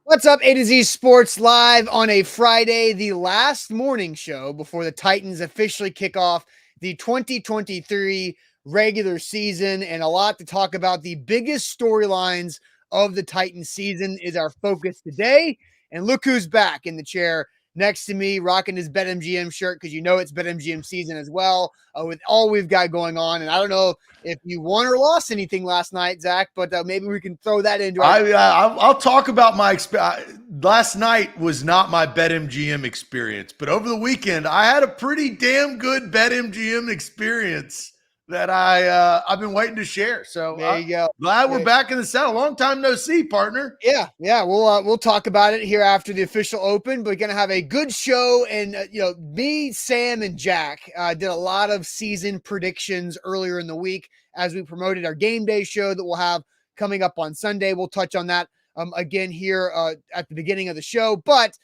What's up, A to Z Sports Live on a Friday, the last morning show before the Titans officially kick off the 2023 regular season, and a lot to talk about. The biggest storylines of the Titans season is our focus today. And look who's back in the chair next to me, rocking his BetMGM shirt because you know it's BetMGM season as well, with all we've got going on. And I don't know if you won or lost anything last night, Zach, but maybe we can throw that into our. I'll talk about my experience. Last night was not my BetMGM experience, but over the weekend I had a pretty damn good BetMGM experience that I've been waiting to share. So there you go. Glad we're back in the saddle. Long time no see, partner. Yeah. We'll talk about it here after the official open. But we're gonna have a good show, and me, Sam, and Jack did a lot of season predictions earlier in the week as we promoted our game day show that we'll have coming up on Sunday. We'll touch on that again here at the beginning of the show, but.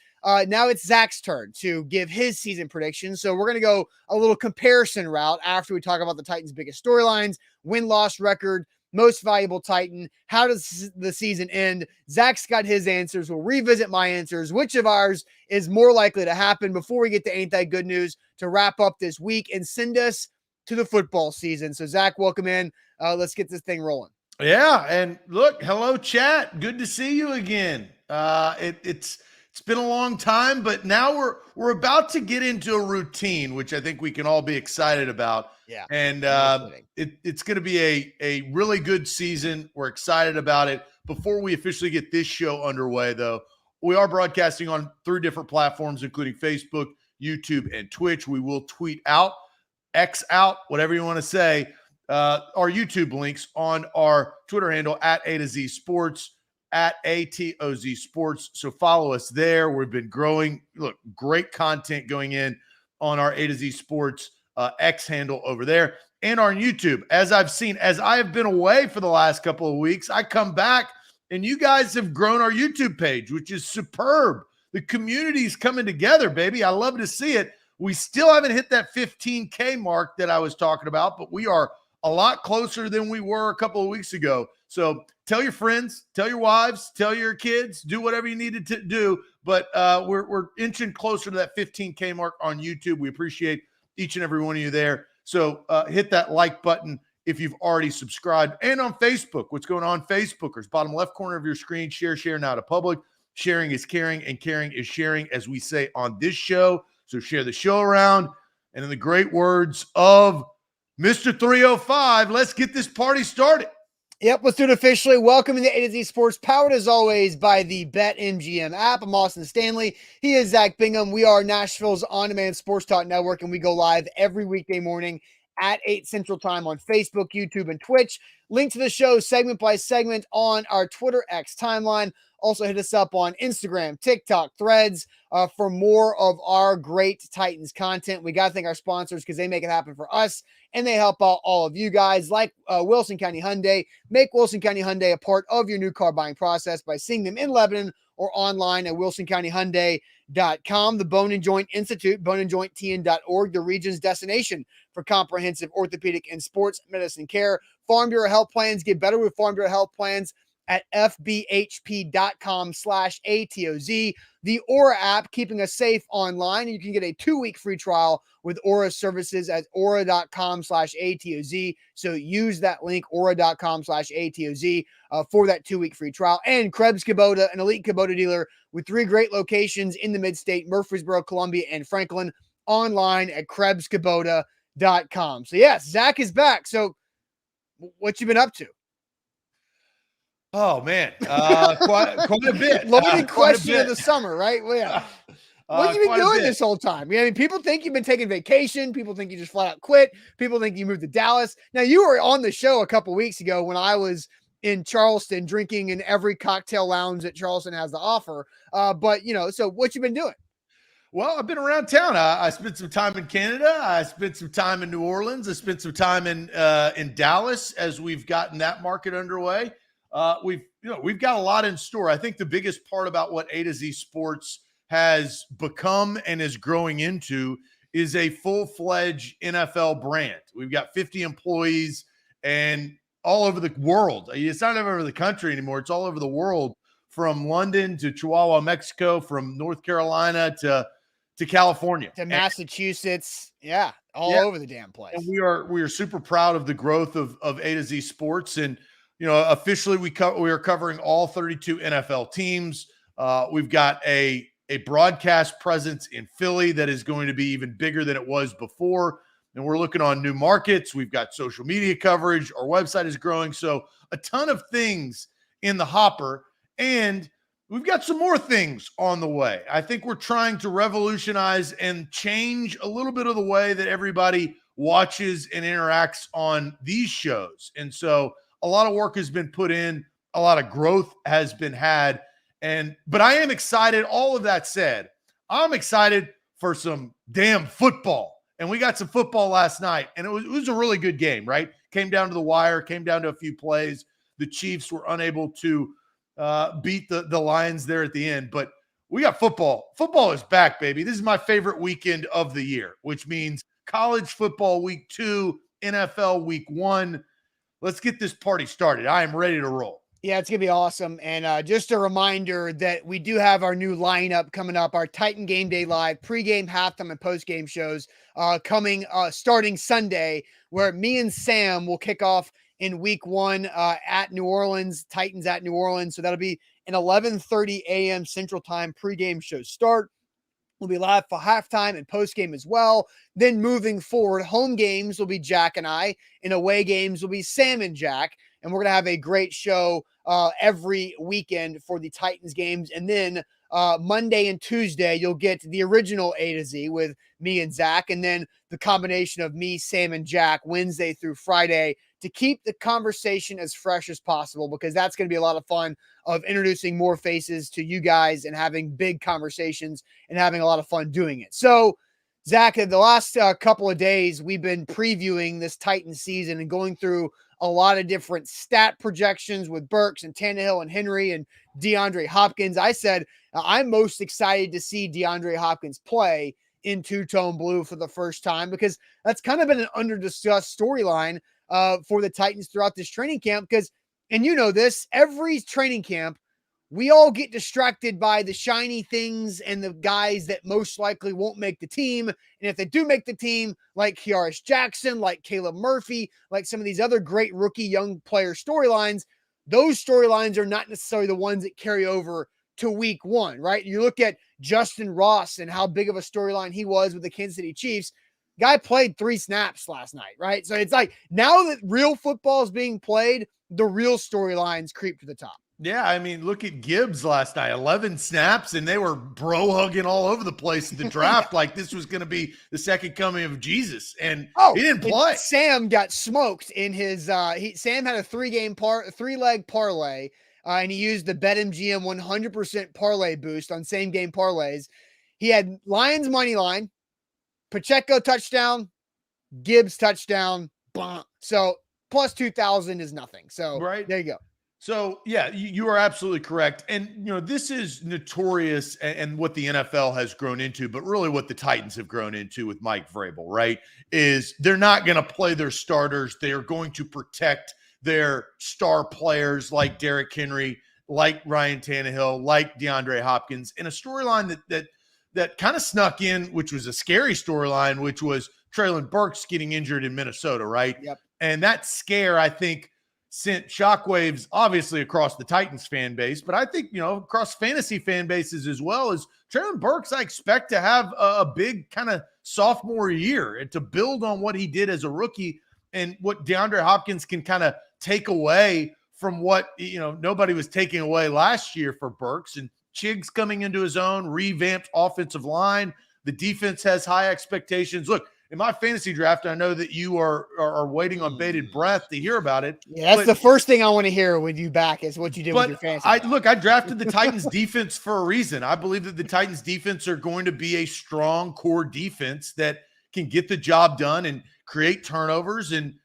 Now it's Zach's turn to give his season predictions. So we're going to go a little comparison route after we talk about the Titans' biggest storylines, win-loss record, most valuable Titan. How does the season end? Zach's got his answers. We'll revisit my answers. Which of ours is more likely to happen before we get to Ain't That Good News to wrap up this week and send us to the football season. So Zach, welcome in. Let's get this thing rolling. Yeah. And look, hello chat. Good to see you again. It's been a long time, but now we're about to get into a routine, which I think we can all be excited about. Yeah. And it's going to be a really good season. We're excited about it. Before we officially get this show underway, though, we are broadcasting on 3 different platforms, including Facebook, YouTube, and Twitch. We will tweet out, X out, whatever you want to say, our YouTube links on our Twitter handle at A to Z Sports. At ATOZ Sports. So follow us there. We've been growing. Look, great content going in on our A to Z Sports X handle over there and on YouTube. As I've seen, as I have been away for the last couple of weeks, I come back and you guys have grown our YouTube page, which is superb. The community's coming together, baby. I love to see it. We still haven't hit that 15K mark that I was talking about, but we are a lot closer than we were a couple of weeks ago. So tell your friends, tell your wives, tell your kids, do whatever you needed to do. But we're inching closer to that 15K mark on YouTube. We appreciate each and every one of you there. So hit that like button if you've already subscribed. And on Facebook, what's going on, Facebookers? Bottom left corner of your screen, share now to public. Sharing is caring, and caring is sharing, as we say on this show. So share the show around. And in the great words of Mr. 305, let's get this party started. Yep, let's do it officially. Welcome to the A to Z Sports, powered as always by the BetMGM app. I'm Austin Stanley. He is Zach Bingham. We are Nashville's on-demand sports talk network, and we go live every weekday morning at 8 Central Time on Facebook, YouTube, and Twitch. Link to the show segment by segment on our Twitter X timeline. Also hit us up on Instagram, TikTok, Threads for more of our great Titans content. We got to thank our sponsors because they make it happen for us, and they help out all of you guys, like Wilson County Hyundai. Make Wilson County Hyundai a part of your new car buying process by seeing them in Lebanon or online at wilsoncountyhyundai.com. The Bone and Joint Institute, boneandjointtn.org, the region's destination for comprehensive orthopedic and sports medicine care. Farm Bureau Health Plans. Get better with Farm Bureau Health Plans at fbhp.com/ATOZ. The Aura app, keeping us safe online. You can get a 2-week free trial with Aura services at aura.com/ATOZ. So use that link, aura.com/ATOZ, for that 2-week free trial. And Krebs Kubota, an elite Kubota dealer with 3 great locations in the mid-state, Murfreesboro, Columbia, and Franklin, online at KrebsKubota.com. So yes, Zach is back. So what you been up to? Oh, man, quite a bit. Loaded question of the summer, right? Well, yeah. What have you been doing this whole time? I mean, people think you've been taking vacation. People think you just flat out quit. People think you moved to Dallas. Now, you were on the show a couple weeks ago when I was in Charleston drinking in every cocktail lounge that Charleston has to offer. But, so what you been doing? Well, I've been around town. I spent some time in Canada. I spent some time in New Orleans. I spent some time in Dallas as we've gotten that market underway. We've got a lot in store. I think the biggest part about what A to Z Sports has become and is growing into is a full-fledged NFL brand. We've got 50 employees and all over the world. It's not over the country anymore. It's all over the world from London to Chihuahua, Mexico, from North Carolina to California. To Massachusetts. Yeah, all over the damn place. And we are super proud of the growth of A to Z Sports. And, officially we are covering all 32 NFL teams. We've got a broadcast presence in Philly that is going to be even bigger than it was before. And we're looking on new markets. We've got social media coverage. Our website is growing. So a ton of things in the hopper. And we've got some more things on the way. I think we're trying to revolutionize and change a little bit of the way that everybody watches and interacts on these shows. And so a lot of work has been put in. A lot of growth has been had. But I am excited. All of that said, I'm excited for some damn football. And we got some football last night, and it was a really good game, right? Came down to the wire, came down to a few plays. The Chiefs were unable to beat the Lions there at the end, but we got football. Football is back, baby. This is my favorite weekend of the year, which means college football week 2, NFL week 1. Let's get this party started. I am ready to roll. Yeah, it's going to be awesome. And just a reminder that we do have our new lineup coming up, our Titan Game Day Live pregame, halftime, and postgame shows coming starting Sunday, where me and Sam will kick off in week 1 at New Orleans, Titans at New Orleans. So that'll be an 11:30 a.m. Central Time pregame show start. We'll be live for halftime and postgame as well. Then moving forward, home games will be Jack and I, and away games will be Sam and Jack. And we're going to have a great show every weekend for the Titans games. And then Monday and Tuesday, you'll get the original A to Z with me and Zach. And then the combination of me, Sam, and Jack Wednesday through Friday to keep the conversation as fresh as possible, because that's going to be a lot of fun of introducing more faces to you guys and having big conversations and having a lot of fun doing it. So, Zach, the last couple of days, we've been previewing this Titans season and going through a lot of different stat projections with Burks and Tannehill and Henry and DeAndre Hopkins. I said I'm most excited to see DeAndre Hopkins play in two-tone blue for the first time, because that's kind of been an under-discussed storyline for the Titans throughout this training camp. Because, and you know this, every training camp, we all get distracted by the shiny things and the guys that most likely won't make the team. And if they do make the team, like Kiaris Jackson, like Caleb Murphy, like some of these other great rookie young player storylines, those storylines are not necessarily the ones that carry over to week 1, right? You look at Justin Ross and how big of a storyline he was with the Kansas City Chiefs. Guy played 3 snaps last night, right? So it's like, now that real football is being played, the real storylines creep to the top. Yeah, I mean, look at Gibbs last night, 11 snaps, and they were bro hugging all over the place in the draft like this was going to be the second coming of Jesus, and he didn't play. Sam got smoked in his Sam had a 3-leg parlay, and he used the BetMGM 100% parlay boost on same game parlays. He had Lions money line, Pacheco touchdown, Gibbs touchdown, bonk. So plus 2,000 is nothing. So right there you go. So, yeah, you are absolutely correct. And, this is notorious and what the NFL has grown into, but really what the Titans have grown into with Mike Vrabel, right, is they're not going to play their starters. They are going to protect their star players like Derrick Henry, like Ryan Tannehill, like DeAndre Hopkins, in a storyline that kind of snuck in, which was a scary storyline, which was Treylon Burks getting injured in Minnesota, right? Yep. And that scare, I think, sent shockwaves obviously across the Titans fan base, but I think, across fantasy fan bases as well. As Treylon Burks, I expect to have a big kind of sophomore year and to build on what he did as a rookie and what DeAndre Hopkins can kind of take away from what, nobody was taking away last year for Burks. And Chig's coming into his own, revamped offensive line. The defense has high expectations. Look, in my fantasy draft, I know that you are waiting on bated breath to hear about it. Yeah, that's the first thing I want to hear when you back is what you did with your fantasy. I drafted the Titans defense for a reason. I believe that the Titans defense are going to be a strong core defense that can get the job done and create turnovers. And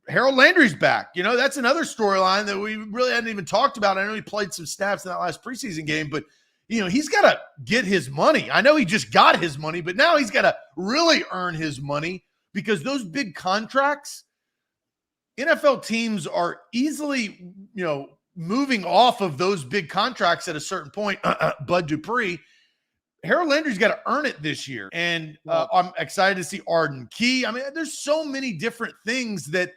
Harold Landry's back. That's another storyline that we really hadn't even talked about. I know he played some snaps in that last preseason game, but he's got to get his money. I know he just got his money, but now he's got to really earn his money, because those big contracts, NFL teams are easily, moving off of those big contracts at a certain point, Bud Dupree, Harold Landry's got to earn it this year. And I'm excited to see Arden Key. I mean, there's so many different things that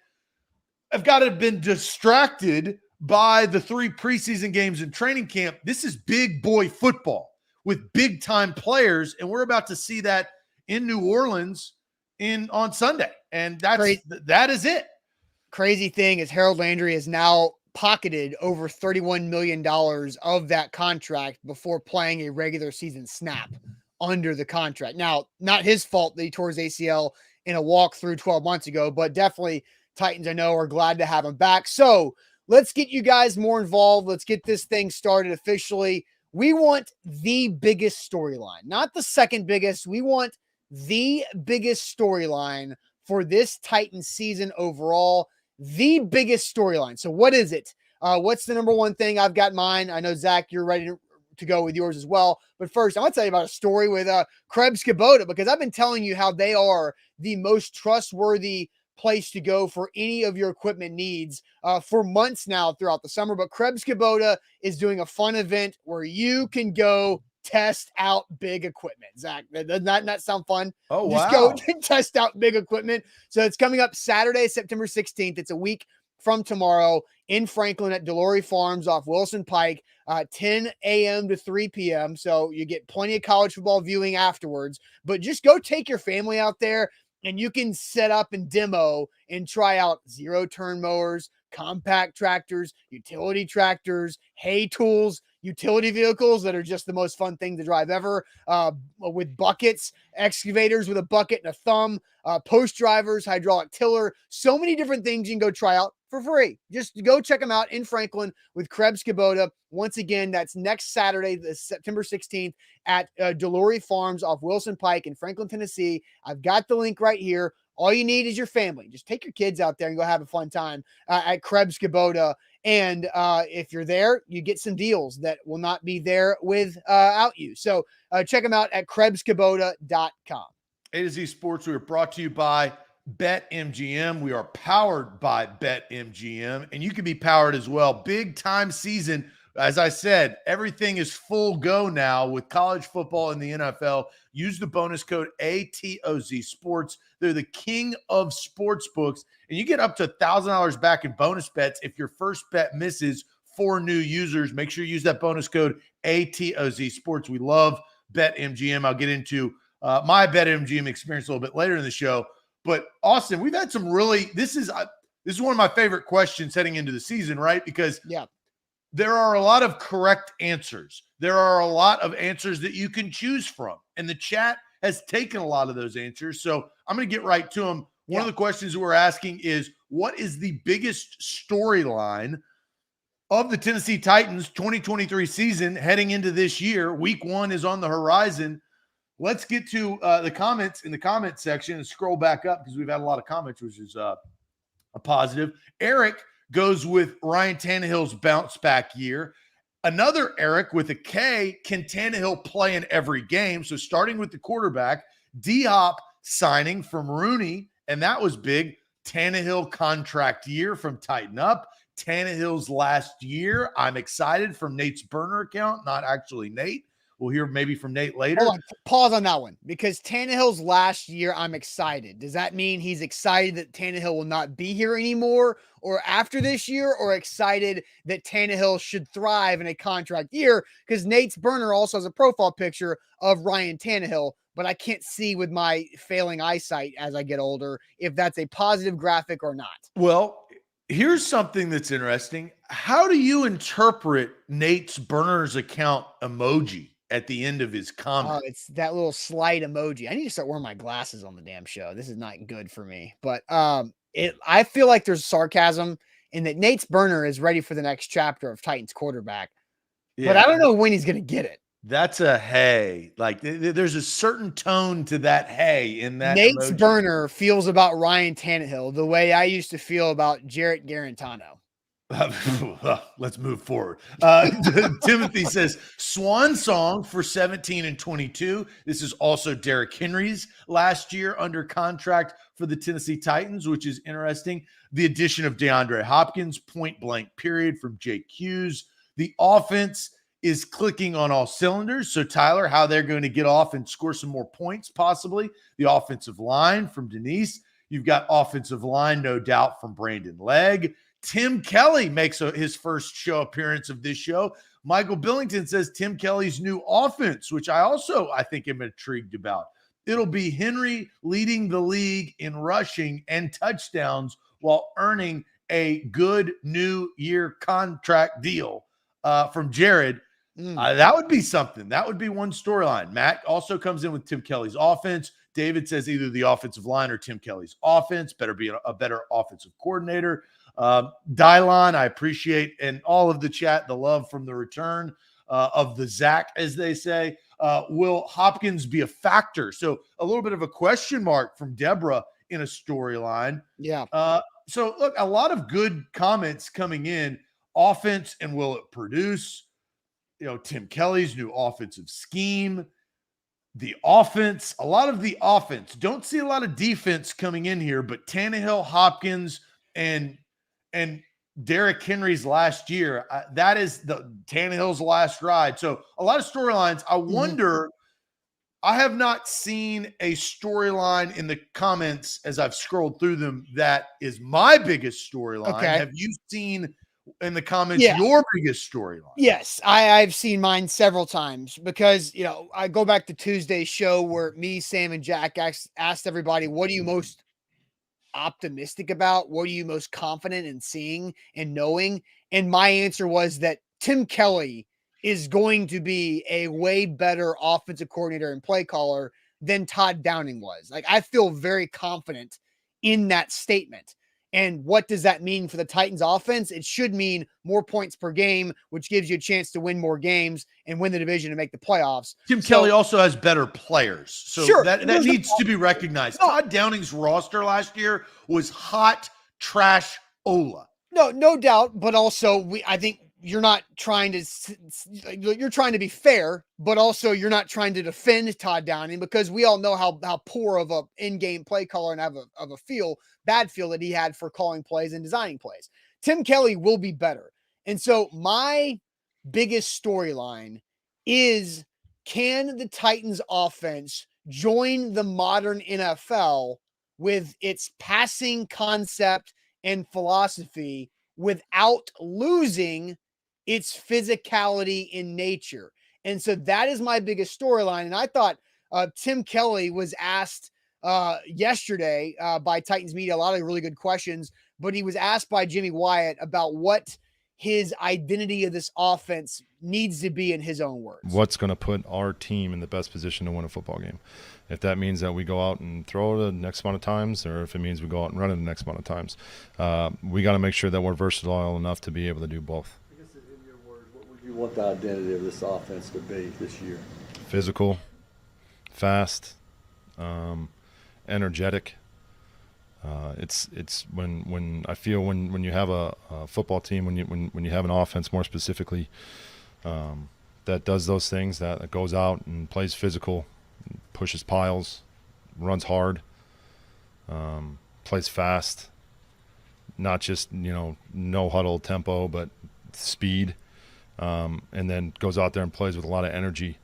have got to have been distracted by the 3 preseason games in training camp. This is big boy football with big time players. And we're about to see that in New Orleans on Sunday. And that is it. Crazy thing is Harold Landry is now pocketed over $31 million of that contract before playing a regular season snap under the contract. Now, not his fault that he tore his ACL in a walkthrough 12 months ago, but definitely Titans, I know, are glad to have him back. So let's get you guys more involved. Let's get this thing started officially. We want the biggest storyline, not the second biggest. We want the biggest storyline for this Titans season overall. The biggest storyline. So what is it? What's the number one thing? I've got mine. I know, Zach, you're ready to go with yours as well. But first, I want to tell you about a story with Krebs Kubota, because I've been telling you how they are the most trustworthy place to go for any of your equipment needs for months now throughout the summer. But Krebs Kubota is doing a fun event where you can go test out big equipment. Zach, does that not sound fun? Oh, Just wow. go test out big equipment. So it's coming up Saturday, September 16th. It's a week from tomorrow in Franklin at Delory Farms off Wilson Pike, 10 a.m. to 3 p.m. So you get plenty of college football viewing afterwards. But just go take your family out there, and you can set up and demo and try out zero-turn mowers, compact tractors, utility tractors, hay tools, utility vehicles that are just the most fun thing to drive ever, with buckets, excavators with a bucket and a thumb, post drivers, hydraulic tiller, so many different things you can go try out for free. Just go check them out in Franklin with Krebs Kubota. Once again, that's next Saturday, September 16th at Delory Farms off Wilson Pike in Franklin, Tennessee. I've got the link right here. All you need is your family. Just take your kids out there and go have a fun time at Krebs Kubota. And if you're there, you get some deals that will not be there without you. So check them out at KrebsKubota.com. A to Z Sports, we are brought to you by BetMGM. We are powered by BetMGM, and you can be powered as well. Big time season. As I said, everything is full go now with college football and the NFL. Use the bonus code ATOZ Sports. They're the king of sports books, and you get up to $1,000 back in bonus bets if your first bet misses. For new users, make sure you use that bonus code ATOZ Sports. We love BetMGM. I'll get into my BetMGM experience a little bit later in the show. But Austin, we've had some really. This is one of my favorite questions heading into the season, right? Because there are a lot of correct answers. There are a lot of answers that you can choose from. And the chat has taken a lot of those answers. So I'm going to get right to them. One of the questions that we're asking is, what is the biggest storyline of the Tennessee Titans 2023 season heading into this year? Week 1 is on the horizon. Let's get to the comments in the comment section and scroll back up, because we've had a lot of comments, which is a positive. Eric goes with Ryan Tannehill's bounce back year. Another Eric with a K, can Tannehill play in every game? So starting with the quarterback, D-Hop signing from Rooney, and that was big. Tannehill contract year from Tighten Up. Tannehill's last year, I'm excited, from Nate's burner account, not actually Nate. We'll hear maybe from Nate later. Hold on, pause on that one, because Tannehill's last year, I'm excited. Does that mean he's excited that Tannehill will not be here anymore, or after this year, or excited that Tannehill should thrive in a contract year? Because Nate's burner also has a profile picture of Ryan Tannehill, but I can't see with my failing eyesight as I get older if that's a positive graphic or not. Well, here's something that's interesting. How do you interpret Nate's burner's account emoji at the end of his comment? It's that little slide emoji. I need to start wearing my glasses on the damn show. This is not good for me. But I feel like there's sarcasm in that Nate's burner is ready for the next chapter of Titans quarterback. Yeah. But I don't know when he's going to get it. That's a hey. Like there's a certain tone to that hey in that. Nate's emoji. Burner feels about Ryan Tannehill the way I used to feel about Jarrett Garantano. Let's move forward. Timothy says swan song for 17 and 22. This is also Derrick Henry's last year under contract for the Tennessee Titans, which is interesting. The addition of DeAndre Hopkins, point blank period, from Jake Hughes. The offense is clicking on all cylinders. So Tyler, how they're going to get off and score some more points, possibly. The offensive line from Denise. You've got offensive line, no doubt, from Brandon Legg. Tim Kelly makes his first show appearance of this show. Michael Billington says Tim Kelly's new offense, which I think am intrigued about. It'll be Henry leading the league in rushing and touchdowns while earning a good new year contract deal from Jared. That would be something. That would be one storyline. Matt also comes in with Tim Kelly's offense. David says either the offensive line or Tim Kelly's offense better be a better offensive coordinator. Dylon, I appreciate, and all of the chat, the love from the return of the Zach, as they say. Will Hopkins be a factor? So a little bit of a question mark from Deborah in a storyline. Yeah. So look, a lot of good comments coming in. Offense and will it produce? Tim Kelly's new offensive scheme. The offense, a lot of the offense. Don't see a lot of defense coming in here, but Tannehill, Hopkins, and Derrick Henry's last year, that is the Tannehill's last ride. So a lot of storylines. I wonder, I have not seen a storyline in the comments as I've scrolled through them that is my biggest storyline. Okay. Have you seen in the comments your biggest storyline? Yes, I've seen mine several times because, I go back to Tuesday's show where me, Sam, and Jack asked everybody, what are you most optimistic about? What are you most confident in seeing and knowing? And my answer was that Tim Kelly is going to be a way better offensive coordinator and play caller than Todd Downing was. Like, I feel very confident in that statement. And what does that mean for the Titans offense? It should mean more points per game, which gives you a chance to win more games and win the division and make the playoffs. Tim Kelly also has better players. So sure, that needs to be recognized. Todd Downing's roster last year was hot trash Ola. No doubt. But also I think you're not trying to, you're trying to be fair, but also you're not trying to defend Todd Downing because we all know how poor of a in-game play caller and of a bad feel that he had for calling plays and designing plays. Tim Kelly will be better. And so my biggest storyline is, can the Titans offense join the modern NFL with its passing concept and philosophy without losing its physicality in nature? And so that is my biggest storyline. And I thought Tim Kelly was asked yesterday by Titans media a lot of really good questions, but he was asked by Jimmy Wyatt about what his identity of this offense needs to be in his own words. What's going to put our team in the best position to win a football game? If that means that we go out and throw it the next amount of times, or if it means we go out and run it the next amount of times, we got to make sure that we're versatile enough to be able to do both. I guess in your words, what would you want the identity of this offense to be this year? Physical, fast, energetic. It's when I feel when you have a football team, when you have an offense more specifically, that does those things, that goes out and plays physical, pushes piles, runs hard, plays fast, not just no huddle tempo, but speed, and then goes out there and plays with a lot of energy.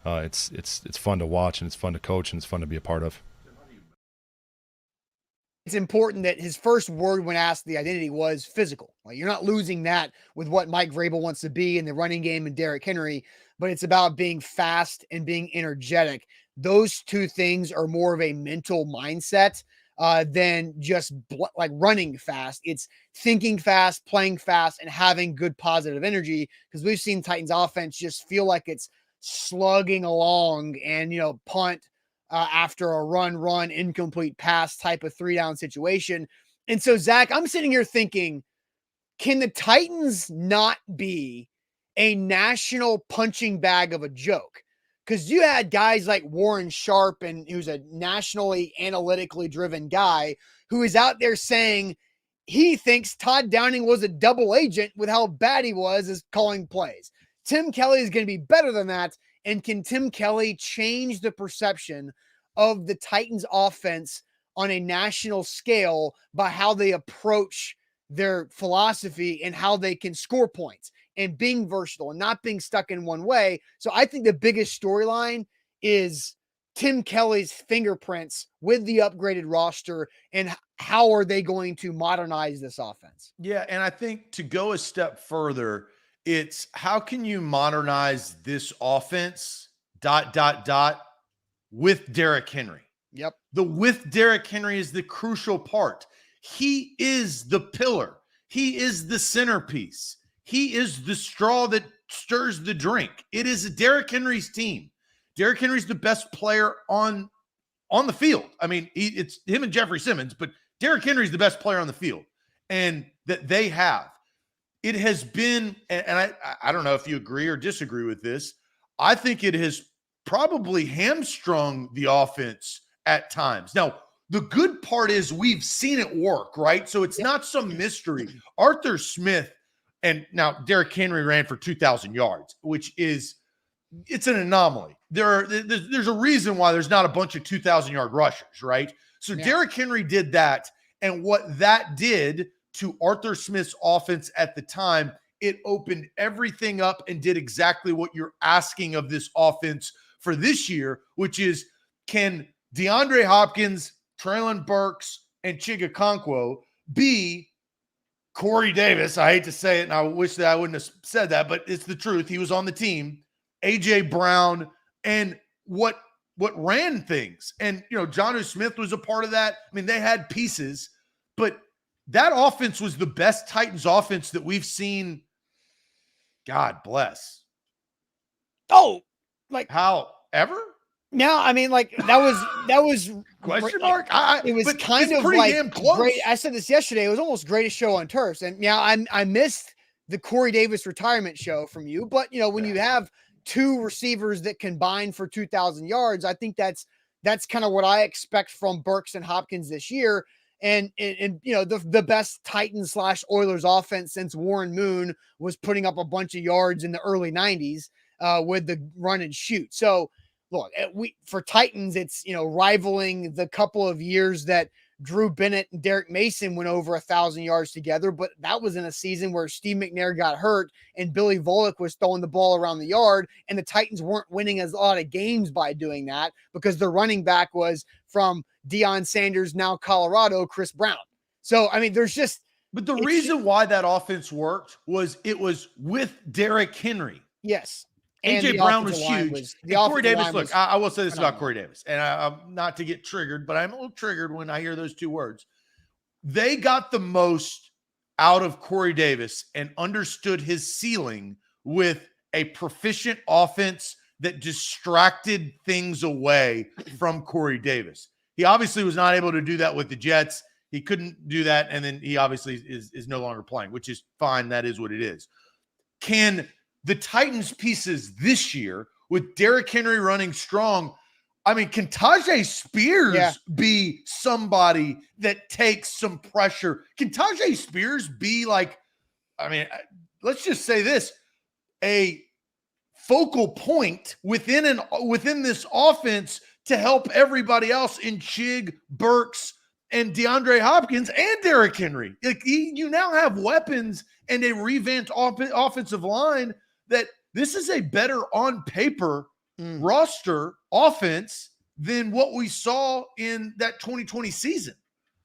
It's fun to watch, and it's fun to coach, and it's fun to be a part of. It's important that his first word when asked the identity was physical. Like, you're not losing that with what Mike Vrabel wants to be in the running game and Derrick Henry, but it's about being fast and being energetic. Those two things are more of a mental mindset than just like running fast. It's thinking fast, playing fast, and having good positive energy, because we've seen Titans offense just feel like it's slugging along and, punt, after a run, incomplete pass type of 3-down situation. And so, Zach, I'm sitting here thinking, can the Titans not be a national punching bag of a joke? Because you had guys like Warren Sharp, and who's a nationally analytically driven guy, who is out there saying, he thinks Todd Downing was a double agent with how bad he was as calling plays. Tim Kelly is going to be better than that. And can Tim Kelly change the perception of the Titans offense on a national scale by how they approach their philosophy and how they can score points and being versatile and not being stuck in one way? So I think the biggest storyline is Tim Kelly's fingerprints with the upgraded roster and how are they going to modernize this offense? Yeah, and I think to go a step further, it's how can you modernize this offense, ... with Derrick Henry. Yep. The with Derrick Henry is the crucial part. He is the pillar. He is the centerpiece. He is the straw that stirs the drink. It is Derrick Henry's team. Derrick Henry's the best player on the field. I mean, it's him and Jeffrey Simmons, but Derrick Henry's the best player on the field, and that they have. It has been, and I don't know if you agree or disagree with this, I think it has probably hamstrung the offense at times. Now, the good part is we've seen it work, right? So it's not some mystery. Arthur Smith, and now Derrick Henry ran for 2,000 yards, which is, it's an anomaly. There's a reason why there's not a bunch of 2,000-yard rushers, right? So Derrick Henry did that, and what that did to Arthur Smith's offense at the time, it opened everything up and did exactly what you're asking of this offense for this year, which is, can DeAndre Hopkins, Treylon Burks, and Chigakonkwo be Corey Davis? I hate to say it, and I wish that I wouldn't have said that, but it's the truth. He was on the team. A.J. Brown, and what ran things. And, Jonnu Smith was a part of that. I mean, they had pieces, but that offense was the best Titans offense that we've seen. God bless. Oh, like how ever? No, I mean, like that was question mark. It was kind of like damn close. Great. I said this yesterday. It was almost greatest show on turf. And I missed the Corey Davis retirement show from you, but when you have two receivers that combine for 2,000 yards, I think that's kind of what I expect from Burks and Hopkins this year. And the best Titans / Oilers offense since Warren Moon was putting up a bunch of yards in the early 90s with the run and shoot. So look, for Titans, it's rivaling the couple of years that Drew Bennett and Derek Mason went over 1,000 yards together, but that was in a season where Steve McNair got hurt and Billy Volek was throwing the ball around the yard, and the Titans weren't winning a lot of games by doing that because the running back was from Deion Sanders, now Colorado, Chris Brown. So, I mean, But the reason why that offense worked was it was with Derrick Henry. Yes. A.J. Brown was huge. Corey Davis, look, I will say this about Corey Davis, and I'm not to get triggered, but I'm a little triggered when I hear those two words. They got the most out of Corey Davis and understood his ceiling with a proficient offense that distracted things away from Corey Davis. He obviously was not able to do that with the Jets. He couldn't do that, and then he obviously is no longer playing, which is fine. That is what it is. Can the Titans pieces this year with Derrick Henry running strong, I mean, can Tajay Spears be somebody that takes some pressure? Can Tajay Spears be like, I mean, let's just say this, a focal point within this offense to help everybody else in Chig, Burks, and DeAndre Hopkins and Derrick Henry? Like, you now have weapons and a revamped offensive line that this is a better on paper roster offense than what we saw in that 2020 season.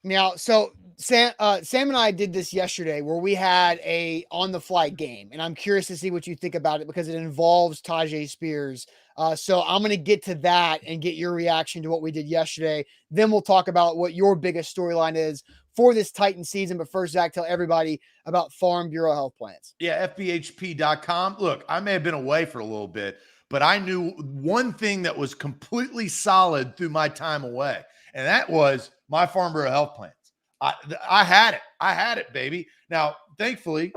Now, so Sam and I did this yesterday where we had a on the fly game, and I'm curious to see what you think about it because it involves Tajay Spears. So I'm going to get to that and get your reaction to what we did yesterday. Then we'll talk about what your biggest storyline is for this Titan season. But first, Zach, tell everybody about Farm Bureau Health Plans. Yeah, FBHP.com. Look, I may have been away for a little bit, but I knew one thing that was completely solid through my time away, and that was my Farm Bureau Health Plans. I had it. I had it, baby. Now, thankfully,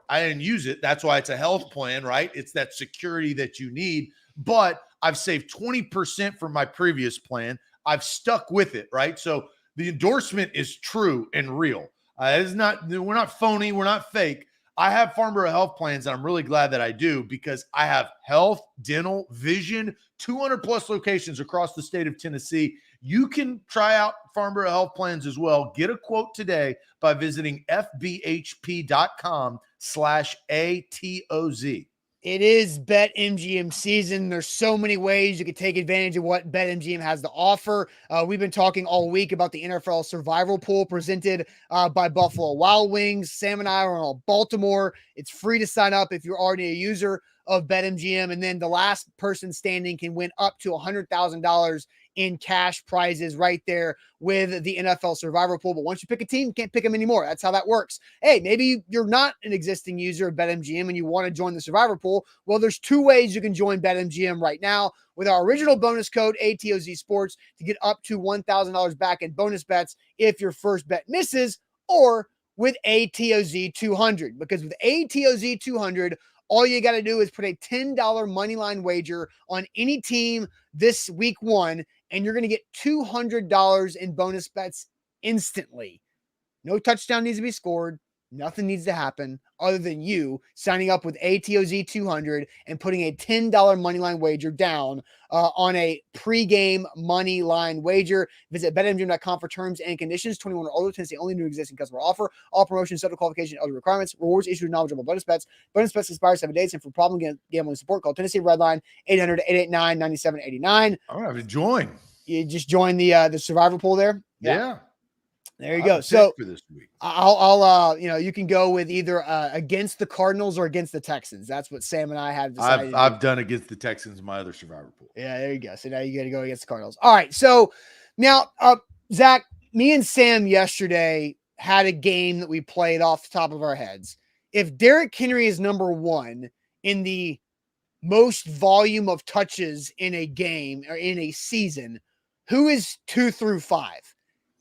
I didn't use it. That's why it's a health plan, right? It's that security that you need. But I've saved 20% from my previous plan. I've stuck with it, right? So the endorsement is true and real. We're not phony. We're not fake. I have Farnborough health plans, and I'm really glad that I do because I have health, dental, vision, 200 plus locations across the state of Tennessee. You can try out Farnborough health plans as well. Get a quote today by visiting fbhp.com/ATOZ. It is BetMGM season. There's so many ways you can take advantage of what BetMGM has to offer. We've been talking all week about the NFL survival pool presented by Buffalo Wild Wings. Sam and I are on Baltimore. It's free to sign up if you're already a user of BetMGM. And then the last person standing can win up to $100,000 in cash prizes right there with the NFL survivor pool. But once you pick a team, you can't pick them anymore. That's how that works. Hey, maybe you're not an existing user of BetMGM and you want to join the survivor pool. Well, there's two ways you can join BetMGM right now with our original bonus code ATOZ Sports to get up to $1,000 back in bonus bets if your first bet misses, or with ATOZ 200. Because with ATOZ 200, all you got to do is put a $10 money line wager on any team this week one, and you're going to get $200 in bonus bets instantly. No touchdown needs to be scored. Nothing needs to happen other than you signing up with ATOZ 200 and putting a $10 moneyline wager down on a pregame money line wager. Visit betmgm.com for terms and conditions. 21 or older, Tennessee only, new existing customer offer. All promotions, subject to qualification, and other requirements. Rewards issued with knowledgeable bonus bets. Bonus bets expire 7 days. And for problem gambling support, call Tennessee Redline 800-889-9789. I'm gonna have to join. You just join the survivor pool there. Yeah. There you go. So for this week, I'll you can go with either against the Cardinals or against the Texans. That's what Sam and I have decided. I've done against the Texans in my other survivor pool. Yeah, there you go. So now you got to go against the Cardinals. All right. So now, Zach, me and Sam yesterday had a game that we played off the top of our heads. If Derrick Henry is number one in the most volume of touches in a game or in a season, who is 2 through 5?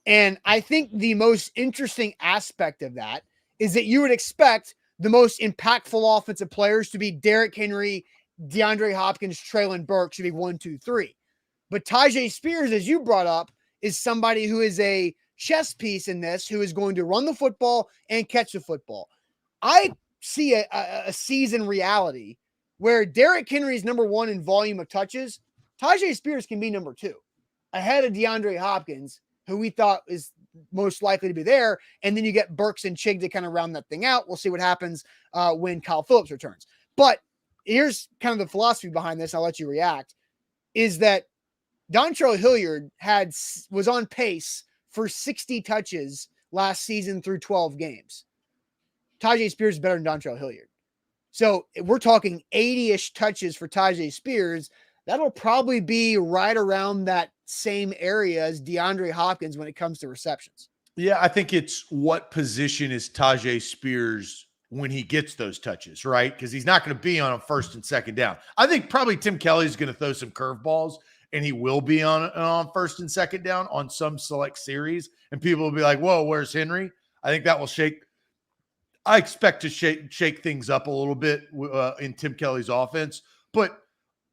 And I think the most interesting aspect of that is that you would expect the most impactful offensive players to be Derrick Henry, DeAndre Hopkins, Treylon Burks should be 1, 2, 3. But Tyjae Spears, as you brought up, is somebody who is a chess piece in this, who is going to run the football and catch the football. I see a season reality where Derrick Henry is number one in volume of touches. Tyjae Spears can be number 2 ahead of DeAndre Hopkins, who we thought is most likely to be there. And then you get Burks and Chig to kind of round that thing out. We'll see what happens when Kyle Phillips returns. But here's kind of the philosophy behind this. I'll let you react, is that Dontrell Hilliard was on pace for 60 touches last season through 12 games. Tyjae Spears is better than Dontrell Hilliard. So we're talking 80-ish touches for Tyjae Spears. That'll probably be right around that same area as DeAndre Hopkins when it comes to receptions. Yeah, I think it's what position is Tyjae Spears when he gets those touches, right? Because he's not going to be on a first and second down. I think probably Tim Kelly's going to throw some curveballs, and he will be on first and second down on some select series, and people will be like, whoa, where's Henry? I think that will I expect to shake things up a little bit in Tim Kelly's offense. But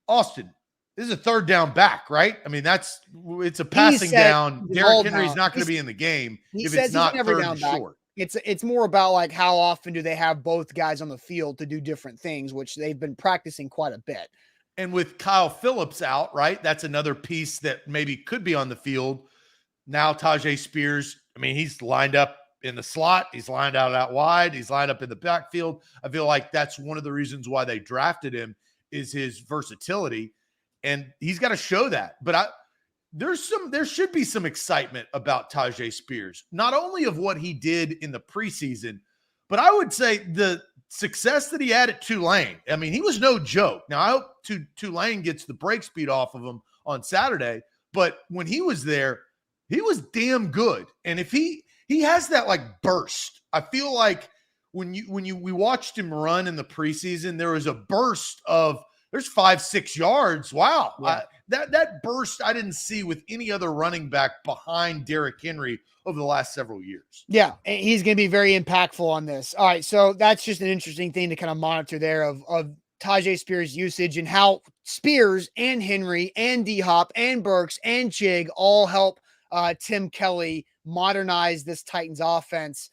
Austin, this is a third down back, right? I mean, it's a passing down. Derrick Henry's not going to be in the game if it's not third and short. It's more about like how often do they have both guys on the field to do different things, which they've been practicing quite a bit. And with Kyle Phillips out, right, that's another piece that maybe could be on the field. Now Tyjae Spears, I mean, he's lined up in the slot. He's lined out wide. He's lined up in the backfield. I feel like that's one of the reasons why they drafted him is his versatility. And he's got to show that. But there should be some excitement about Tyjae Spears, not only of what he did in the preseason, but I would say the success that he had at Tulane. I mean, he was no joke. Now, I hope Tulane gets the break speed off of him on Saturday, but when he was there, he was damn good. And if he has that like burst, I feel like when we watched him run in the preseason, there was a burst of there's 5-6 yards. Wow. Yeah. That burst I didn't see with any other running back behind Derrick Henry over the last several years. Yeah, he's going to be very impactful on this. All right, so that's just an interesting thing to kind of monitor there of Tyjae Spears' usage and how Spears and Henry and D-Hop and Burks and Chig all help Tim Kelly modernize this Titans offense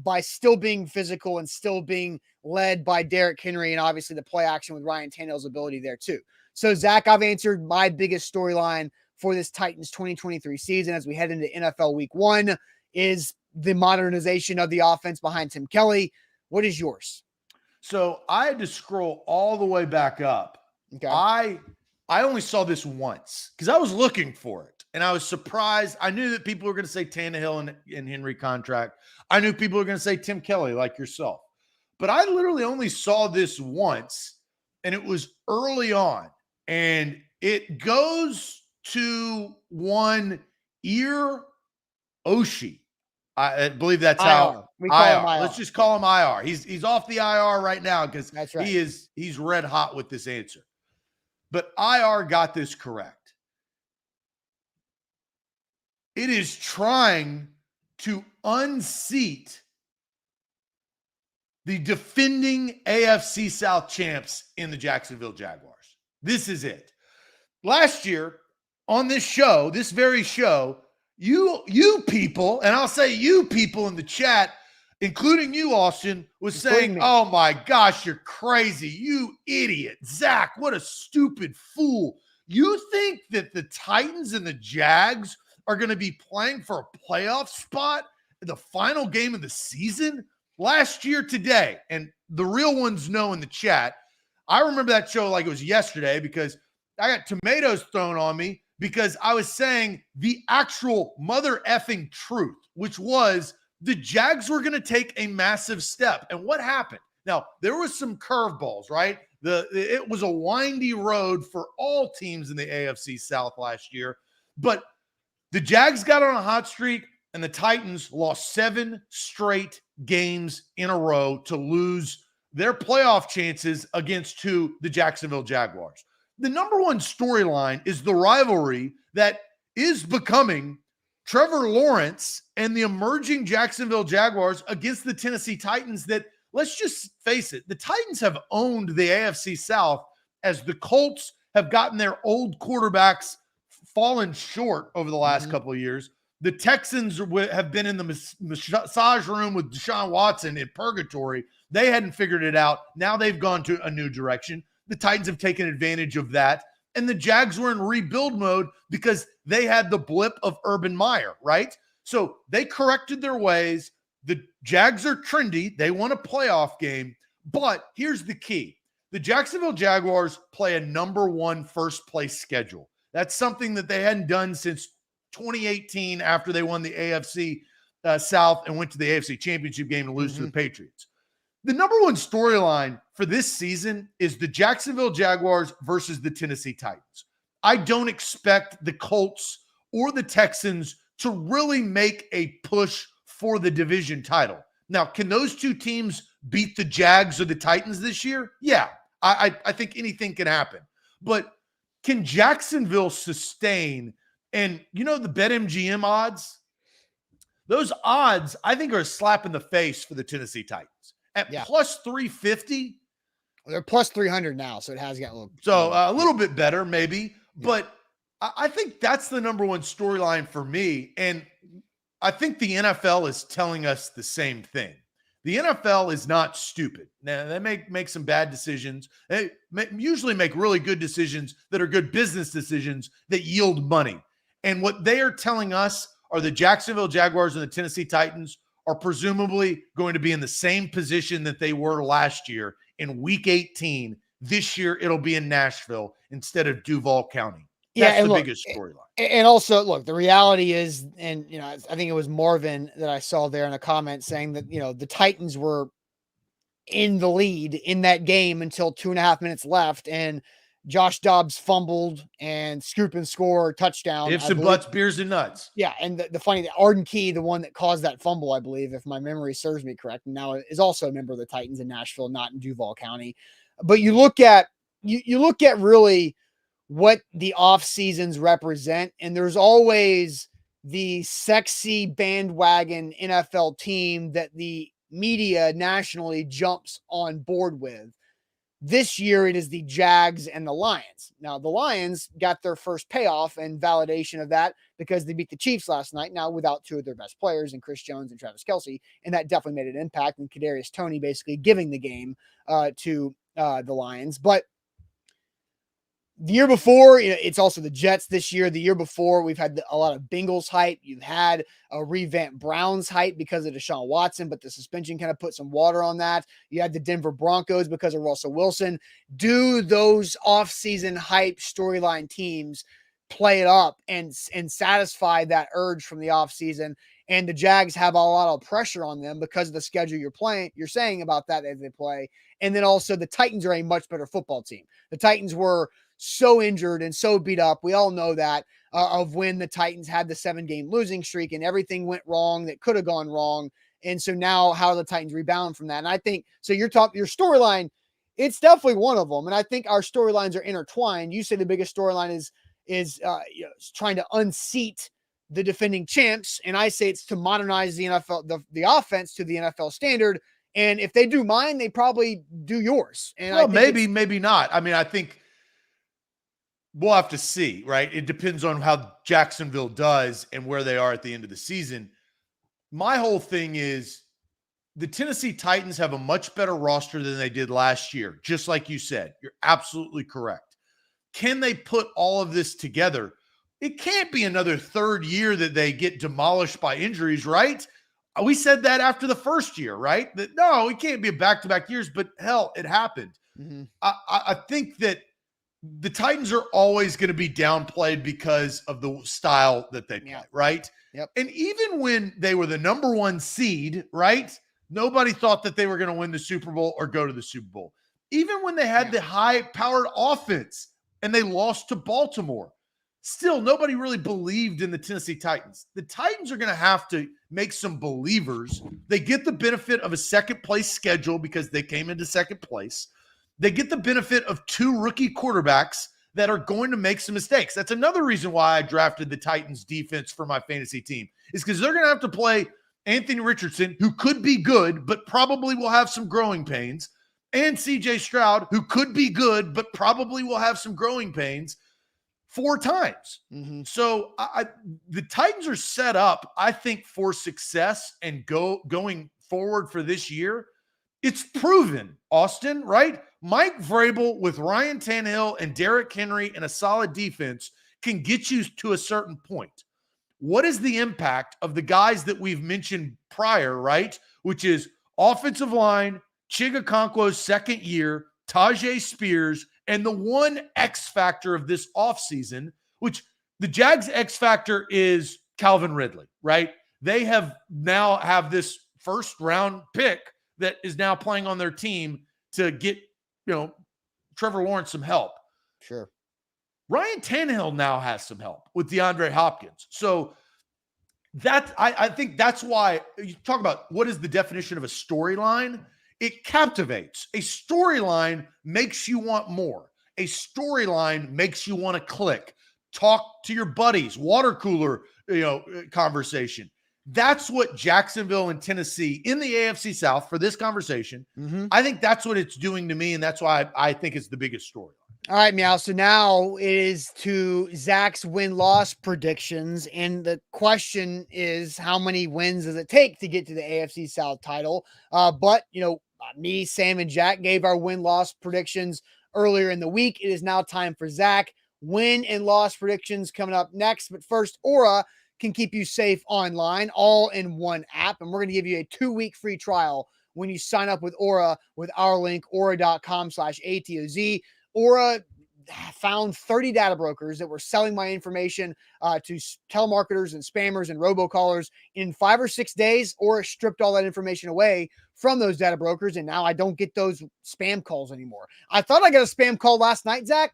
by still being physical and still being led by Derrick Henry, and obviously the play action with Ryan Tannehill's ability there too. So, Zach, I've answered my biggest storyline for this Titans 2023 season as we head into NFL Week 1 is the modernization of the offense behind Tim Kelly. What is yours? So I had to scroll all the way back up. Okay. I only saw this once because I was looking for it, and I was surprised. I knew that people were going to say Tannehill and Henry contract. I knew people were going to say Tim Kelly, like yourself. But I literally only saw this once, and it was early on. And it goes to one Ear Oshie. I believe that's how we call him IR. Let's just call him IR. He's off the IR right now because that's right. He's red hot with this answer. But IR got this correct. It is trying to unseat the defending AFC South champs in the Jacksonville Jaguars. This is it. Last year on this show, this very show, you people, and I'll say you people in the chat, including you, Austin, was saying, oh my gosh, you're crazy. You idiot. Zach, what a stupid fool. You think that the Titans and the Jags are going to be playing for a playoff spot in the final game of the season? Last year today, and the real ones know in the chat, I remember that show like it was yesterday because I got tomatoes thrown on me because I was saying the actual mother effing truth, which was the Jags were going to take a massive step. And what happened? Now, there was some curveballs, right? It was a windy road for all teams in the AFC South last year, but the Jags got on a hot streak and the Titans lost 7 straight games in a row to lose their playoff chances against the Jacksonville Jaguars. The number one storyline is the rivalry that is becoming Trevor Lawrence and the emerging Jacksonville Jaguars against the Tennessee Titans that, let's just face it, the Titans have owned the AFC South as the Colts have gotten their old quarterbacks fallen short over the last couple of years. The Texans have been in the massage room with Deshaun Watson in purgatory. They hadn't figured it out. Now they've gone to a new direction. The Titans have taken advantage of that. And the Jags were in rebuild mode because they had the blip of Urban Meyer, right? So they corrected their ways. The Jags are trendy. They won a playoff game. But here's the key. The Jacksonville Jaguars play a number 1 first place schedule. That's something that they hadn't done since 2018 after they won the AFC South and went to the AFC Championship game and lose to the Patriots. The number 1 storyline for this season is the Jacksonville Jaguars versus the Tennessee Titans. I don't expect the Colts or the Texans to really make a push for the division title. Now, can those two teams beat the Jags or the Titans this year? Yeah, I think anything can happen. But can Jacksonville sustain, and you know the BetMGM odds? Those odds, I think, are a slap in the face for the Tennessee Titans. At plus 350. They're plus 300 now, so it has got a little bit better maybe. Yeah. But I think that's the number 1 storyline for me. And I think the NFL is telling us the same thing. The NFL is not stupid. Now, they make some bad decisions. They usually make really good decisions that are good business decisions that yield money. And what they are telling us are the Jacksonville Jaguars and the Tennessee Titans are presumably going to be in the same position that they were last year in Week 18. This year, it'll be in Nashville instead of Duval County. That's the biggest storyline. And also, look, the reality is, and, you know, I think it was Marvin that I saw there in a comment saying that, you know, the Titans were in the lead in that game until 2.5 minutes left. And Josh Dobbs fumbled and scoop and score touchdown. Ifs and buts, beers and nuts. Yeah. And the funny, the Arden Key, the one that caused that fumble, I believe, if my memory serves me correct, and now is also a member of the Titans in Nashville, not in Duval County. But you look at, you look at really what the off seasons represent. And there's always the sexy bandwagon NFL team that the media nationally jumps on board with. This year, it is the Jags and the Lions. Now, the Lions got their first payoff and validation of that because they beat the Chiefs last night, now without two of their best players, in Chris Jones and Travis Kelce, and that definitely made an impact, and Kadarius Toney basically giving the game to the Lions. But the year before, it's also the Jets this year. The year before, we've had a lot of Bengals hype. You've had a revamped Browns hype because of Deshaun Watson, but the suspension kind of put some water on that. You had the Denver Broncos because of Russell Wilson. Do those offseason hype storyline teams play it up and satisfy that urge from the offseason? And the Jags have a lot of pressure on them because of the schedule you're saying about that as they play. And then also the Titans are a much better football team. The Titans were so injured and so beat up. We all know that of when the Titans had the 7-game losing streak and everything went wrong that could have gone wrong. And so now how do the Titans rebound from that? And I think, so your storyline, it's definitely one of them. And I think our storylines are intertwined. You say the biggest storyline is trying to unseat the defending champs. And I say it's to modernize the NFL, the offense to the NFL standard. And if they do mine, they probably do yours. And well, maybe not. I mean, I think we'll have to see, right? It depends on how Jacksonville does and where they are at the end of the season. My whole thing is the Tennessee Titans have a much better roster than they did last year, just like you said. You're absolutely correct. Can they put all of this together? It can't be another third year that they get demolished by injuries, right? We said that after the first year, right? That no, it can't be a back-to-back years, but hell, it happened. Mm-hmm. I think that the Titans are always going to be downplayed because of the style that they play, right? Yep. And even when they were the number 1 seed, right? Nobody thought that they were going to win the Super Bowl or go to the Super Bowl. Even when they had the high-powered offense and they lost to Baltimore, still nobody really believed in the Tennessee Titans. The Titans are going to have to make some believers. They get the benefit of a second-place schedule because they came into second place. They get the benefit of 2 rookie quarterbacks that are going to make some mistakes. That's another reason why I drafted the Titans defense for my fantasy team, is because they're going to have to play Anthony Richardson, who could be good, but probably will have some growing pains, and CJ Stroud, who could be good, but probably will have some growing pains 4 times. Mm-hmm. So the Titans are set up, I think, for success and going forward for this year. It's proven, Austin, right? Mike Vrabel with Ryan Tannehill and Derrick Henry and a solid defense can get you to a certain point. What is the impact of the guys that we've mentioned prior, right? Which is offensive line, Chigakonkwo's second year, Tajay Spears, and the one X factor of this offseason, which the Jags' X factor is Calvin Ridley, right? They have this first round pick that is now playing on their team to get, Trevor Lawrence some help. Sure. Ryan Tannehill now has some help with DeAndre Hopkins. So I think that's why you talk about what is the definition of a storyline. It captivates. A storyline makes you want more. A storyline makes you want to click, talk to your buddies, water cooler, conversation. That's what Jacksonville and Tennessee in the AFC South for this conversation. Mm-hmm. I think that's what it's doing to me, and that's why I think it's the biggest story. All right, Meow. So now it is to Zach's win-loss predictions, and the question is, how many wins does it take to get to the AFC South title? But me, Sam, and Jack gave our win-loss predictions earlier in the week. It is now time for Zach. Win and loss predictions coming up next. But first, Aura can keep you safe online, all in one app. And we're going to give you a 2-week free trial when you sign up with Aura with our link, aura.com/ATOZ. Aura found 30 data brokers that were selling my information to telemarketers and spammers and robocallers in 5 or 6 days. Aura stripped all that information away from those data brokers, and now I don't get those spam calls anymore. I thought I got a spam call last night, Zach,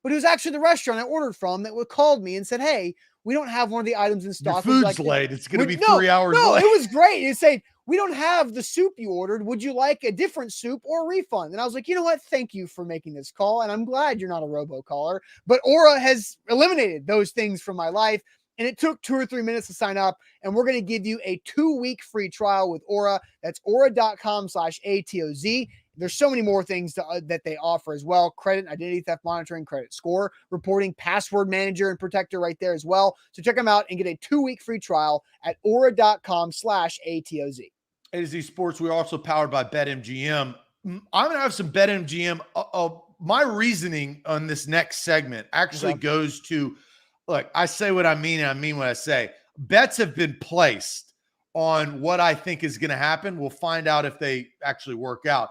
but it was actually the restaurant I ordered from that called me and said, hey, we don't have one of the items in stock. Your food's late. It's going to be 3 hours late. No, it was great. It's saying, we don't have the soup you ordered. Would you like a different soup or a refund? And I was like, you know what? Thank you for making this call. And I'm glad you're not a robocaller. But Aura has eliminated those things from my life. And it took 2 or 3 minutes to sign up. And we're going to give you a 2-week free trial with Aura. That's aura.com/ATOZ. There's so many more things that they offer as well. Credit, identity theft monitoring, credit score reporting, password manager and protector right there as well. So check them out and get a 2-week free trial at aura.com/ATOZ. A to Z Sports, we're also powered by BetMGM. I'm going to have some BetMGM. My reasoning on this next segment actually goes to, look, I say what I mean and I mean what I say. Bets have been placed on what I think is going to happen. We'll find out if they actually work out.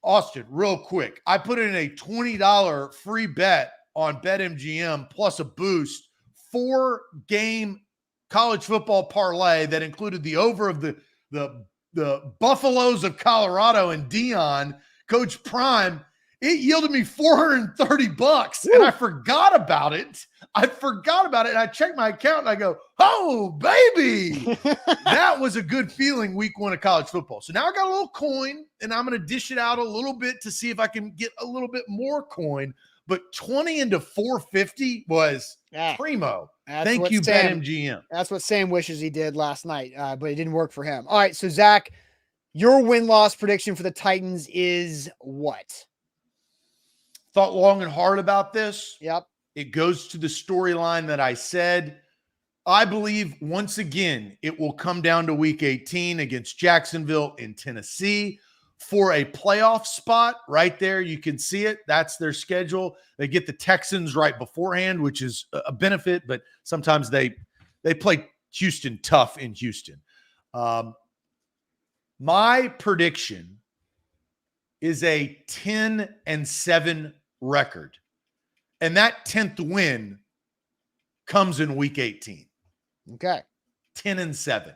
Austin, real quick, I put in a $20 free bet on BetMGM plus a boost, 4-game college football parlay that included the over of the Buffaloes of Colorado and Dion, Coach Prime. It yielded me $430, and I forgot about it. And I checked my account, and I go, oh, baby. That was a good feeling week 1 of college football. So now I got a little coin, and I'm going to dish it out a little bit to see if I can get a little bit more coin. But 20 into 450 was primo. Thank you, BetMGM. That's what Sam wishes he did last night, but it didn't work for him. All right, so Zach, your win-loss prediction for the Titans is what? Thought long and hard about this. Yep. It goes to the storyline that I said. I believe, once again, it will come down to week 18 against Jacksonville in Tennessee for a playoff spot. Right there, you can see it. That's their schedule. They get the Texans right beforehand, which is a benefit, but sometimes they play Houston tough in Houston. My prediction is a 10-7 record. And that 10th win comes in week 18. Okay. 10-7.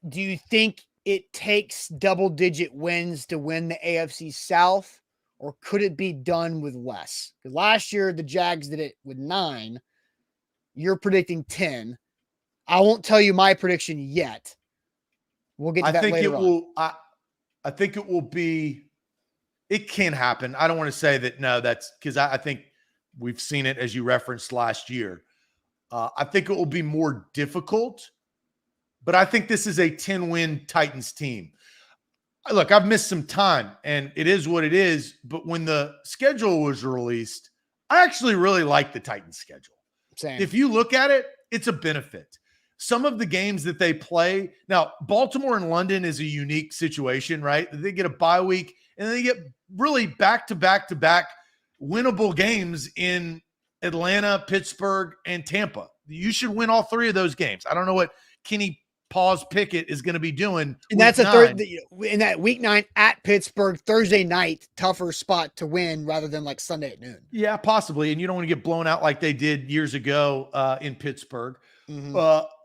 Do you think it takes double-digit wins to win the AFC South, or could it be done with less? Because last year, the Jags did it with 9. You're predicting 10. I won't tell you my prediction yet. We'll get to that later on. I think it will be – it can happen. I don't want to say that, no, that's – because I think we've seen it, as you referenced last year. I think it will be more difficult, but I think this is a 10-win Titans team. Look, I've missed some time, and it is what it is, but when the schedule was released, I actually really like the Titans schedule. Same. If you look at it, it's a benefit. Some of the games that they play – now, Baltimore and London is a unique situation, right? They get a bye week, and then they get really back-to-back-to-back winnable games in Atlanta, Pittsburgh, and Tampa. You should win all 3 of those games. I don't know what Kenny Paws Pickett is going to be doing. And that's a third in that week 9 at Pittsburgh, Thursday night, tougher spot to win rather than like Sunday at noon. Yeah, possibly. And you don't want to get blown out like they did years ago in Pittsburgh. Mm-hmm.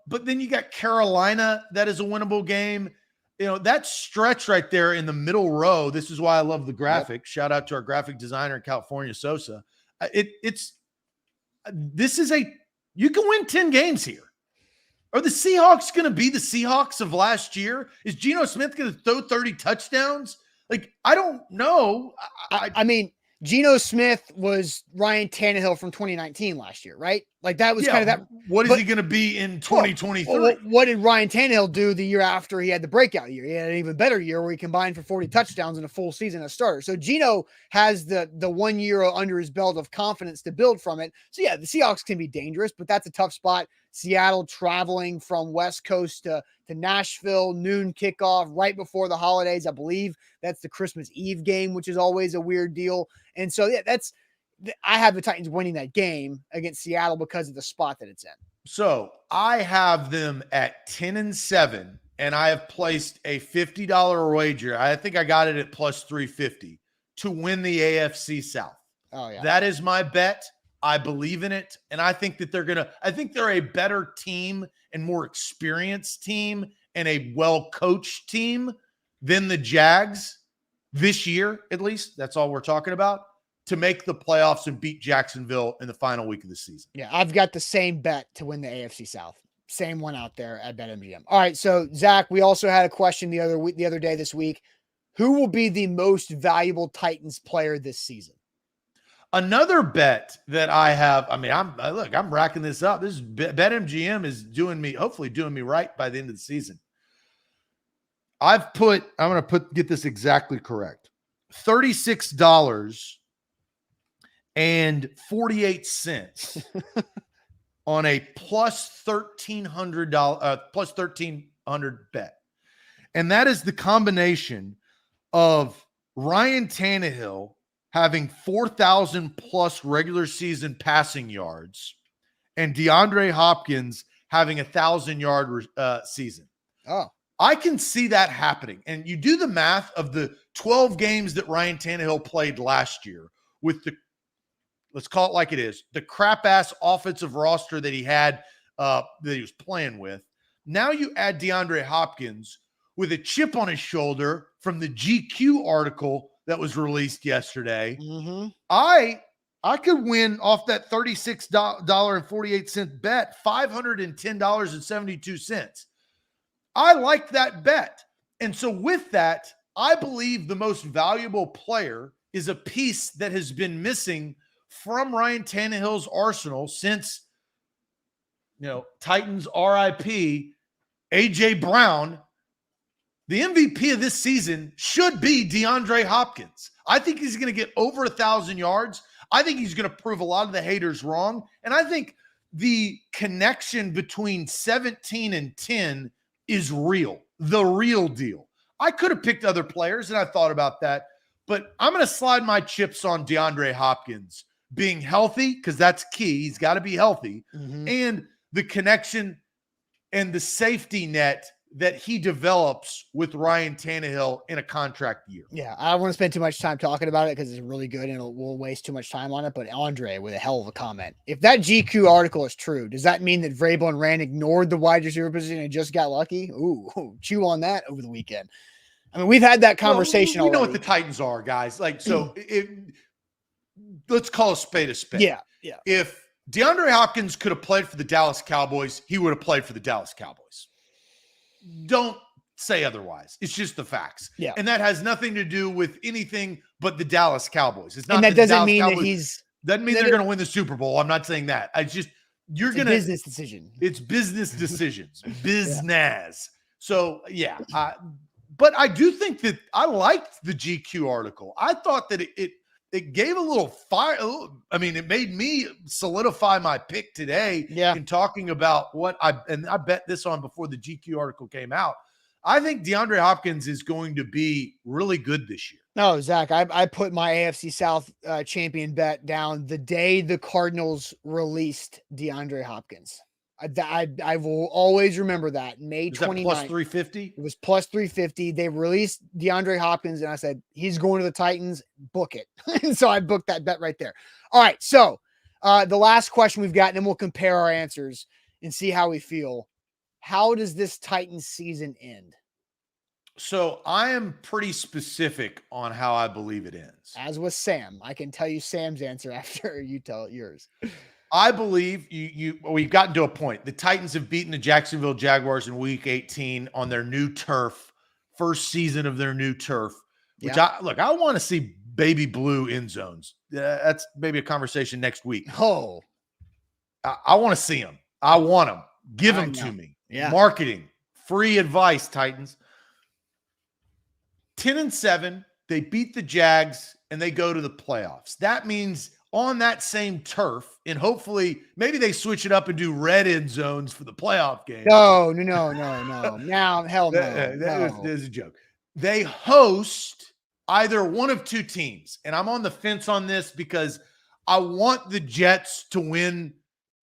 But then you got Carolina. That is a winnable game. You know, that stretch right there in the middle row. This is why I love the graphic. Yep. Shout out to our graphic designer in California, Sosa. You can win 10 games here. Are the Seahawks going to be the Seahawks of last year? Is Geno Smith going to throw 30 touchdowns? Like, I don't know. I mean, Geno Smith was Ryan Tannehill from 2019 last year, right? Like that was kind of that. What is he going to be in 2023? What did Ryan Tannehill do the year after he had the breakout year? He had an even better year where he combined for 40 touchdowns in a full season as starter. So Geno has the 1 year under his belt of confidence to build from it. So yeah, the Seahawks can be dangerous, but that's a tough spot. Seattle traveling from West Coast to Nashville, noon kickoff right before the holidays. I believe that's the Christmas Eve game, which is always a weird deal. And so, yeah, I have the Titans winning that game against Seattle because of the spot that it's in. So I have them at 10-7, and I have placed a $50 wager. I think I got it at plus 350 to win the AFC South. Oh, yeah. That is my bet. I believe in it. And I think that I think they're a better team and more experienced team and a well-coached team than the Jags this year, at least. That's all we're talking about, to make the playoffs and beat Jacksonville in the final week of the season. Yeah, I've got the same bet to win the AFC South. Same one out there at BetMGM. All right, so Zach, we also had a question the other day this week. Who will be the most valuable Titans player this season? Another bet that I have, I'm racking this up. This is BetMGM is hopefully doing me right by the end of the season. I'm going to get this exactly correct. $36.48 on a plus $1,300 bet. And that is the combination of Ryan Tannehill having 4,000 plus regular season passing yards and DeAndre Hopkins having 1,000-yard season. Oh, I can see that happening. And you do the math of the 12 games that Ryan Tannehill played last year with the, let's call it like it is, the crap-ass offensive roster that he had, that he was playing with. Now you add DeAndre Hopkins with a chip on his shoulder from the GQ article that was released yesterday. mm-hmm. I could win off that $36.48 bet, $510.72. I like that bet. And so with that, I believe the most valuable player is a piece that has been missing from Ryan Tannehill's arsenal since, Titans RIP, A.J. Brown. The MVP of this season should be DeAndre Hopkins. I think he's going to get over 1,000 yards. I think he's going to prove a lot of the haters wrong. And I think the connection between 17 and 10 is real, the real deal. I could have picked other players, and I thought about that. But I'm going to slide my chips on DeAndre Hopkins being healthy, because that's key. He's got to be healthy. Mm-hmm. And the connection and the safety net that he develops with Ryan Tannehill in a contract year. Yeah, I don't want to spend too much time talking about it because it's really good and we'll waste too much time on it. But Andre with a hell of a comment. If that GQ article is true, does that mean that Vrabel and Rand ignored the wide receiver position and just got lucky? Ooh, chew on that over the weekend. I mean, we've had that conversation already. We know already. what the Titans are, guys. Let's call a spade a spade. Yeah. If DeAndre Hopkins could have played for the Dallas Cowboys, he would have played for the Dallas Cowboys. Don't say otherwise. It's just the facts. Yeah. And that has nothing to do with anything but the Dallas Cowboys. It's not, and that doesn't mean Cowboys, doesn't mean they're going to win the Super Bowl. I'm not saying that. It's just, it's a business decision. It's business decisions, business. So yeah. But I do think that I liked the GQ article. I thought that it gave a little fire. I mean, it made me solidify my pick today in talking about what I bet this on before the GQ article came out. I think DeAndre Hopkins is going to be really good this year. No, Zach, I put my AFC South champion bet down the day the Cardinals released DeAndre Hopkins. I will always remember that. May 29th. Plus 350? It was plus 350. They released DeAndre Hopkins, and I said, he's going to the Titans. Book it. And so I booked that bet right there. All right. So the last question we've got, and then we'll compare our answers and see how we feel. How does this Titans season end? So I am pretty specific on how I believe it ends. As with Sam. I can tell you Sam's answer after you tell yours. I believe we've gotten to a point. The Titans have beaten the Jacksonville Jaguars in week 18 on their new turf, first season of their new turf, which I want to see baby blue end zones. That's maybe a conversation next week. Oh, I want to see them. I want them. Give them to me. Yeah. Marketing, free advice, Titans. 10-7, they beat the Jags and they go to the playoffs. That means on that same turf, and hopefully maybe they switch it up and do red end zones for the playoff game. No. Now, hell no. That is a joke. They host either one of two teams, and I'm on the fence on this because I want the Jets to win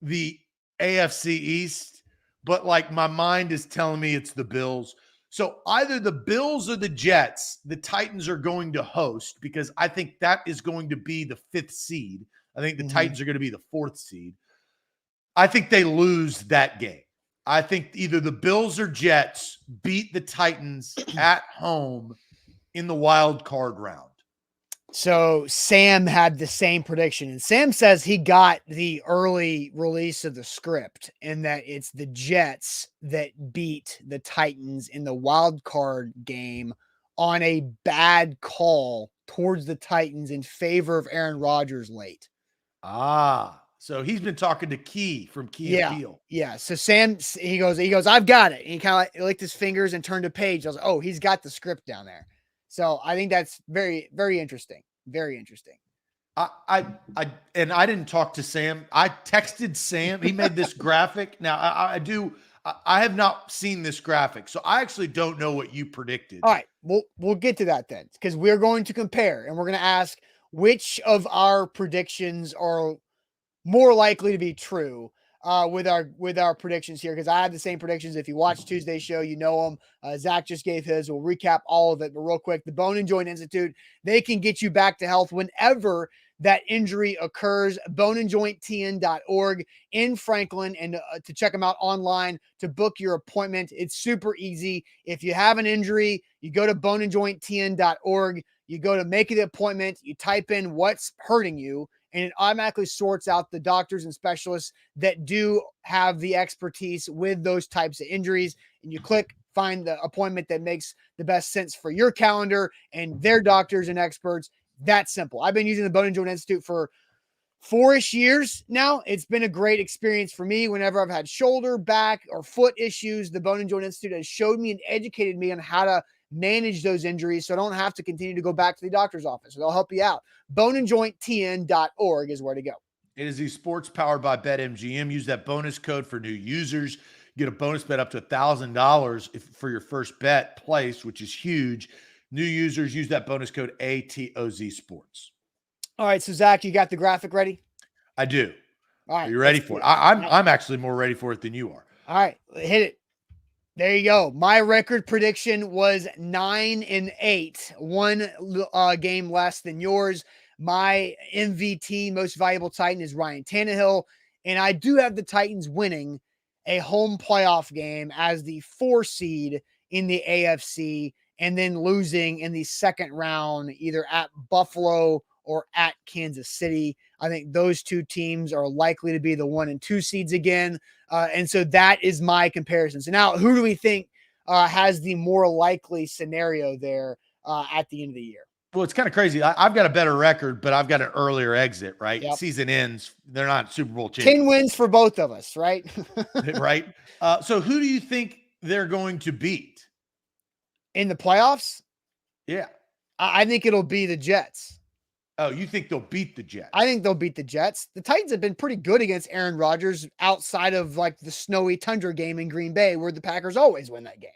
the AFC East, but my mind is telling me it's the Bills. So either the Bills or the Jets, the Titans are going to host, because I think that is going to be the 5th seed. I think the Titans are going to be the 4th seed. I think they lose that game. I think either the Bills or Jets beat the Titans at home in the wild card round. So Sam had the same prediction, and Sam says he got the early release of the script and that it's the Jets that beat the Titans in the wild card game on a bad call towards the Titans in favor of Aaron Rodgers late. Ah, So he's been talking to Key from Key Yeah. and Peele. Yeah. So Sam, he goes, I've got it. And he kind of licked his fingers and turned a page. I was like, oh, he's got the script down there. So I think that's very, very interesting. Very interesting. I didn't talk to Sam. I texted Sam. He made this graphic. Now I have not seen this graphic, so I actually don't know what you predicted. All right, we'll get to that then, because we're going to compare and we're going to ask which of our predictions are more likely to be true with our predictions here, because I had the same predictions. If you watch Tuesday's show, you know them. Zach just gave his. We'll recap all of it, but real quick, the Bone and Joint Institute, they can get you back to health whenever that injury occurs. boneandjointtn.org in Franklin, and to check them out online to book your appointment. It's super easy. If you have an injury, you go to boneandjointtn.org, you go to make an appointment, you type in what's hurting you, and it automatically sorts out the doctors and specialists that do have the expertise with those types of injuries. And you click, find the appointment that makes the best sense for your calendar and their doctors and experts. That simple. I've been using the Bone and Joint Institute for 4-ish years now. It's been a great experience for me. Whenever I've had shoulder, back, or foot issues, the Bone and Joint Institute has showed me and educated me on how to manage those injuries so I don't have to continue to go back to the doctor's office. They'll help you out. boneandjointtn.org is where to go. It is the sports powered by BetMGM. Use that bonus code for new users. Get a bonus bet up to $1,000 for your first bet placed, which is huge. New users, use that bonus code ATOZ Sports. All right, so Zach, you got the graphic ready? I do. All right, are you ready for it? I'm actually more ready for it than you are. All right, hit it. There you go. My record prediction was 9-8, one game less than yours. My MVT, most valuable Titan, is Ryan Tannehill, and I do have the Titans winning a home playoff game as the 4 seed in the AFC, and then losing in the second round, either at Buffalo or at Kansas City. I think those two teams are likely to be the 1 and 2 seeds again. And so that is my comparison. So now, who do we think has the more likely scenario there at the end of the year? Well, it's kind of crazy. I've got a better record, but I've got an earlier exit, right? Yep. Season ends. They're not Super Bowl champions. 10 wins for both of us, right? Right. So who do you think they're going to beat? In the playoffs? Yeah. I think it'll be the Jets. Oh, you think they'll beat the Jets? I think they'll beat the Jets. The Titans have been pretty good against Aaron Rodgers outside of like the snowy tundra game in Green Bay, where the Packers always win that game.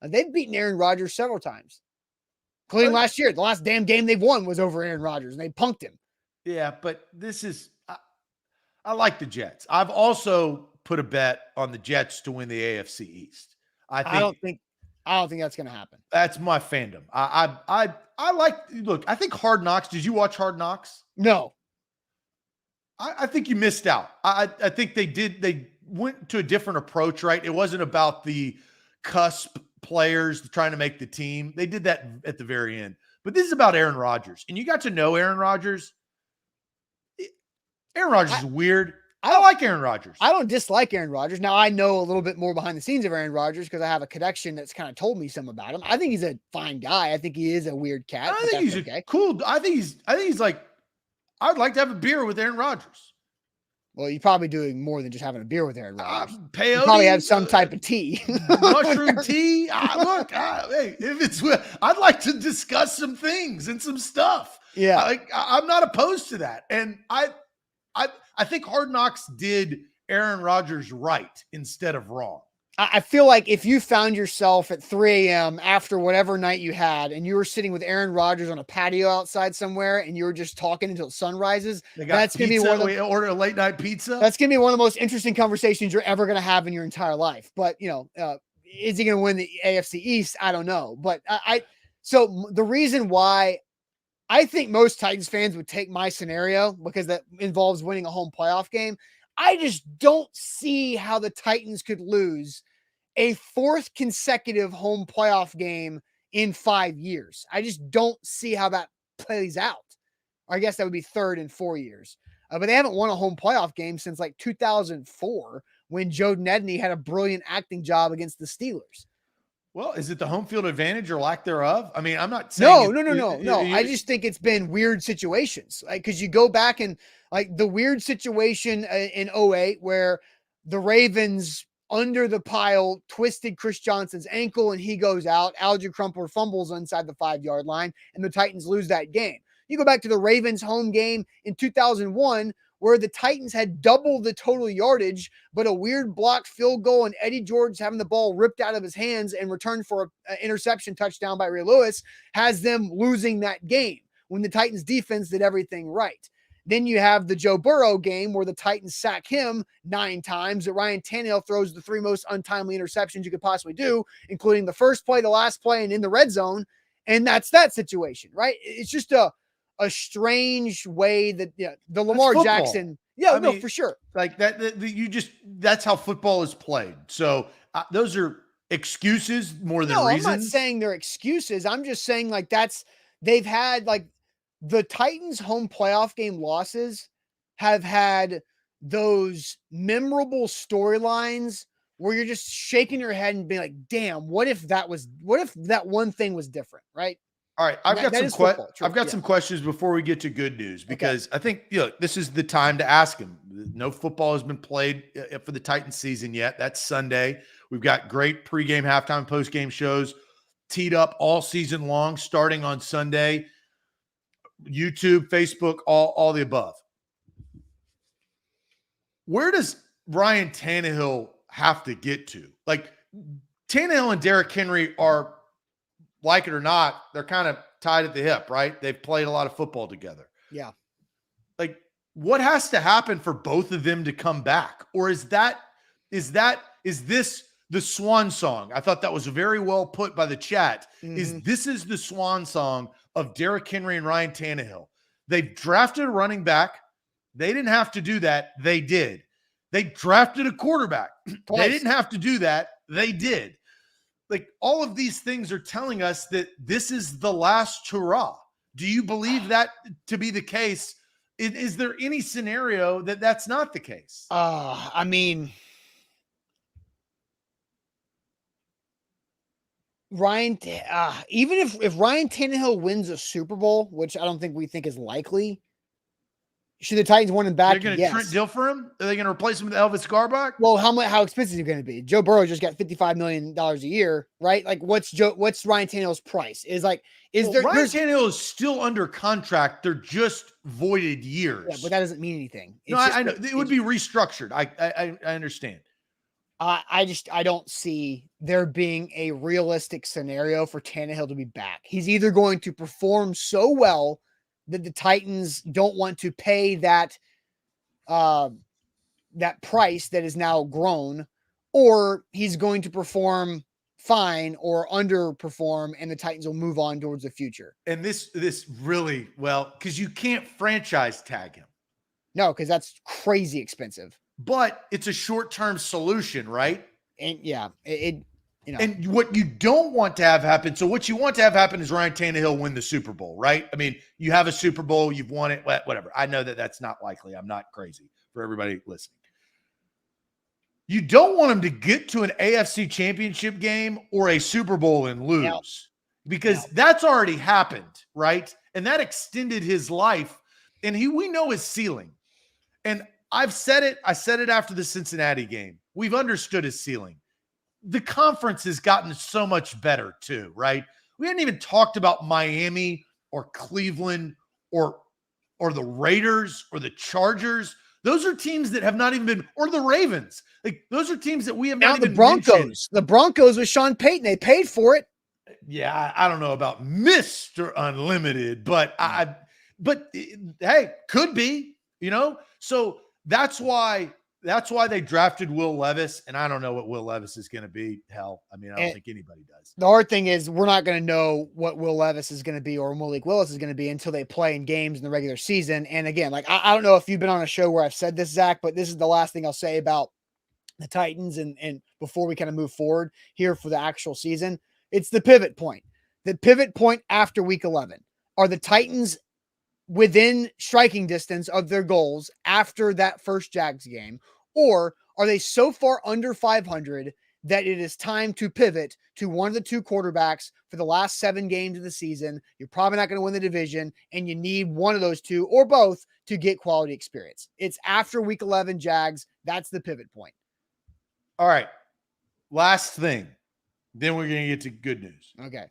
They've beaten Aaron Rodgers several times, including last year. The last damn game they've won was over Aaron Rodgers, and they punked him. Yeah, but this is I like the Jets. I've also put a bet on the Jets to win the AFC East. I don't think that's going to happen. That's my fandom. I like, look, I think Hard Knocks. Did you watch Hard Knocks? No. I think you missed out. I think they went to a different approach, right? It wasn't about the cusp players trying to make the team. They did that at the very end. But this is about Aaron Rodgers. And you got to know Aaron Rodgers. Aaron Rodgers is weird. I like Aaron Rodgers. I don't dislike Aaron Rodgers. Now, I know a little bit more behind the scenes of Aaron Rodgers because I have a connection that's kind of told me some about him. I think he's a fine guy. I think he is a weird cat. I think he's cool. I think he's like, I'd like to have a beer with Aaron Rodgers. Well, you're probably doing more than just having a beer with Aaron Rodgers. Peyote, you probably have some type of tea. Mushroom tea. Hey, if it's, I'd like to discuss some things and some stuff. Yeah. I'm not opposed to that. And I think Hard Knocks did Aaron Rodgers right instead of wrong. I feel like if you found yourself at 3 a.m. after whatever night you had, and you were sitting with Aaron Rodgers on a patio outside somewhere, and you were just talking until the sun rises, that's going to be one of the, order a late night pizza. That's going to be one of the most interesting conversations you're ever going to have in your entire life. But is he going to win the AFC East? I don't know. But so the reason why I think most Titans fans would take my scenario, because that involves winning a home playoff game. I just don't see how the Titans could lose a 4th consecutive home playoff game in 5 years. I just don't see how that plays out. Or I guess that would be 3rd in 4 years. But they haven't won a home playoff game since like 2004, when Joe Nedney had a brilliant acting job against the Steelers. Well, is it the home field advantage or lack thereof? I mean, I'm not saying No. I just think it's been weird situations. Like, because you go back and like the weird situation in '08 where the Ravens under the pile twisted Chris Johnson's ankle and he goes out. Alger Crumpler fumbles inside the 5-yard line and the Titans lose that game. You go back to the Ravens home game in 2001 where the Titans had double the total yardage, but a weird blocked field goal and Eddie George having the ball ripped out of his hands and returned for an interception touchdown by Ray Lewis has them losing that game when the Titans defense did everything right. Then you have the Joe Burrow game where the Titans sack him 9 times, that Ryan Tannehill throws the 3 most untimely interceptions you could possibly do, including the first play, the last play, and in the red zone. And that's that situation, right? It's just a strange way that the Lamar Jackson. Yeah, I mean, for sure. Like that that's how football is played. So those are excuses more than reasons. I'm not saying they're excuses. I'm just saying like they've had like the Titans home playoff game losses have had those memorable storylines where you're just shaking your head and being like, damn, what if that one thing was different, right? All right, I've got some questions before we get to good news because I think this is the time to ask him. No football has been played for the Titans season yet. That's Sunday. We've got great pregame, halftime, postgame shows teed up all season long, starting on Sunday. YouTube, Facebook, all the above. Where does Ryan Tannehill have to get to? Like Tannehill and Derrick Henry are, like it or not, they're kind of tied at the hip, right? They've played a lot of football together. Yeah. Like what has to happen for both of them to come back? Or is this the swan song? I thought that was very well put by the chat. Mm-hmm. This is the swan song of Derrick Henry and Ryan Tannehill. They've drafted a running back. They didn't have to do that. They did. They drafted a quarterback. They didn't have to do that. They did. Like all of these things are telling us that this is the last hurrah. Do you believe that to be the case? Is there any scenario that that's not the case? I mean, Ryan, even if Ryan Tannehill wins a Super Bowl, which I don't think we think is likely, should the Titans want him back? They're going to Trent deal for him? Are they going to replace him with Elvis Garbach? Well, how expensive is he going to be? Joe Burrow just got $55 million a year, right? Like, what's Ryan Tannehill's price? Ryan Tannehill is still under contract. They're just voided years. Yeah, but that doesn't mean anything. I know it would be restructured. I understand. I don't see there being a realistic scenario for Tannehill to be back. He's either going to perform so well that the Titans don't want to pay that price that is now grown, or he's going to perform fine or underperform and the Titans will move on towards the future. And this really, because you can't franchise tag him. No, because that's crazy expensive. But it's a short-term solution, right? And yeah, And what you don't want to have happen, so what you want to have happen is Ryan Tannehill win the Super Bowl, right? I mean, you have a Super Bowl, you've won it, whatever. I know that that's not likely. I'm not crazy for everybody listening. You don't want him to get to an AFC championship game or a Super Bowl and lose because that's already happened, right? And that extended his life, and we know his ceiling. And I've said it. I said it after the Cincinnati game. We've understood his ceiling. The conference has gotten so much better too, right? We hadn't even talked about Miami or Cleveland or the Raiders or the Chargers. Those are teams that have not even been, or the Ravens. Like those are teams that we have not even Broncos. mentioned. The Broncos with Sean Payton, they paid for it. Yeah, I don't know about Mr. Unlimited, but hey, could be, So that's why they drafted Will Levis, and I don't know what Will Levis is going to be. Hell, I mean, I don't think anybody does. The hard thing is we're not going to know what Will Levis is going to be or Malik Willis is going to be until they play in games in the regular season. And again, like I don't know if you've been on a show where I've said this, Zach, but this is the last thing I'll say about the Titans and before we kind of move forward here for the actual season. It's the pivot point. The pivot point after week 11. Are the Titans within striking distance of their goals after that first Jags game? Or are they so far under 500 that it is time to pivot to one of the two quarterbacks for the last 7 games of the season. You're probably not going to win the division, and you need one of those two or both to get quality experience. It's after week 11, Jags. That's the pivot point. All right. Last thing. Then we're going to get to good news. Okay.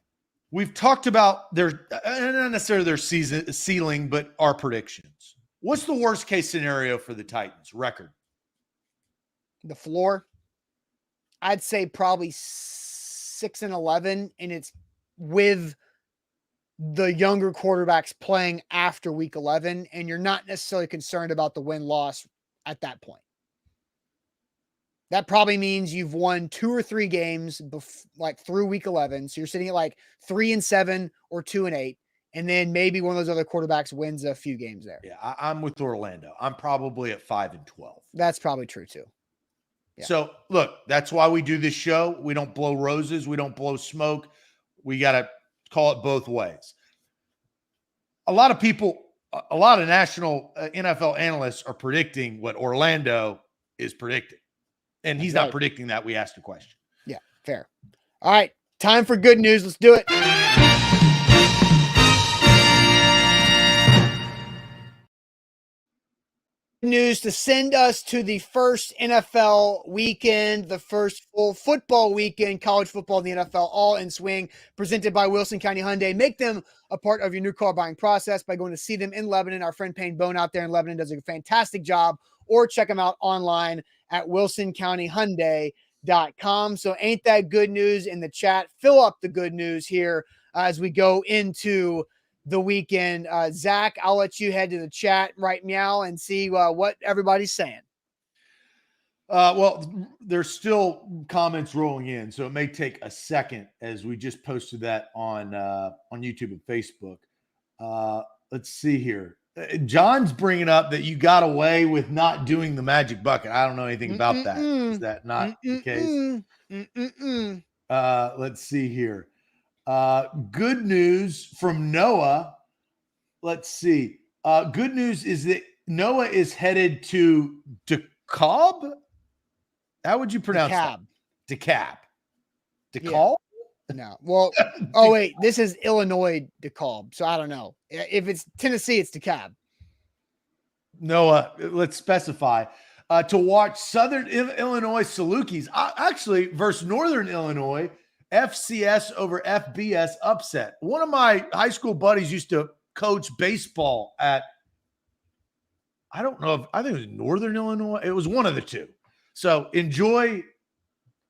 We've talked about their, not necessarily their season ceiling, but our predictions. What's the worst case scenario for the Titans record? The floor, I'd say probably 6-11, and it's with the younger quarterbacks playing after week 11, and you're not necessarily concerned about the win-loss at that point. That probably means you've won 2 or 3 games through week 11. So you're sitting at like 3-7 or 2-8. And then maybe one of those other quarterbacks wins a few games there. Yeah, I'm with Orlando. I'm probably at 5-12. That's probably true too. Yeah. So look, that's why we do this show. We don't blow roses. We don't blow smoke. We got to call it both ways. A lot of people, a lot of national NFL analysts are predicting what Orlando is predicting. And he's not predicting that. We asked a question. Yeah, fair. All right, time for good news. Let's do it. News to send us to the first NFL weekend, the first full football weekend, college football and the NFL all in swing, presented by Wilson County Hyundai. Make them a part of your new car buying process by going to see them in Lebanon. Our friend Payne Bone out there in Lebanon does a fantastic job, or check them out online at wilsoncountyhyundai.com. So ain't that good news in the chat? Fill up the good news here as we go into the weekend. Zach, I'll let you head to the chat right now and see what everybody's saying. Well, there's still comments rolling in, so it may take a second as we just posted that on YouTube and Facebook. Let's see here. John's bringing up that you got away with not doing the magic bucket. I don't know anything about that. Is that not the case? Let's see here. Good news from Noah. Let's see. Good news is that Noah is headed to DeKalb. How would you pronounce that? DeKalb. DeKalb? No. Well, oh, wait. This is Illinois DeKalb. So I don't know. If it's Tennessee, it's DeKalb. Noah, let's specify. To watch Southern Illinois Salukis, actually, versus Northern Illinois, FCS over FBS upset. One of my high school buddies used to coach baseball at, I don't know, I think it was Northern Illinois. It was one of the two. So enjoy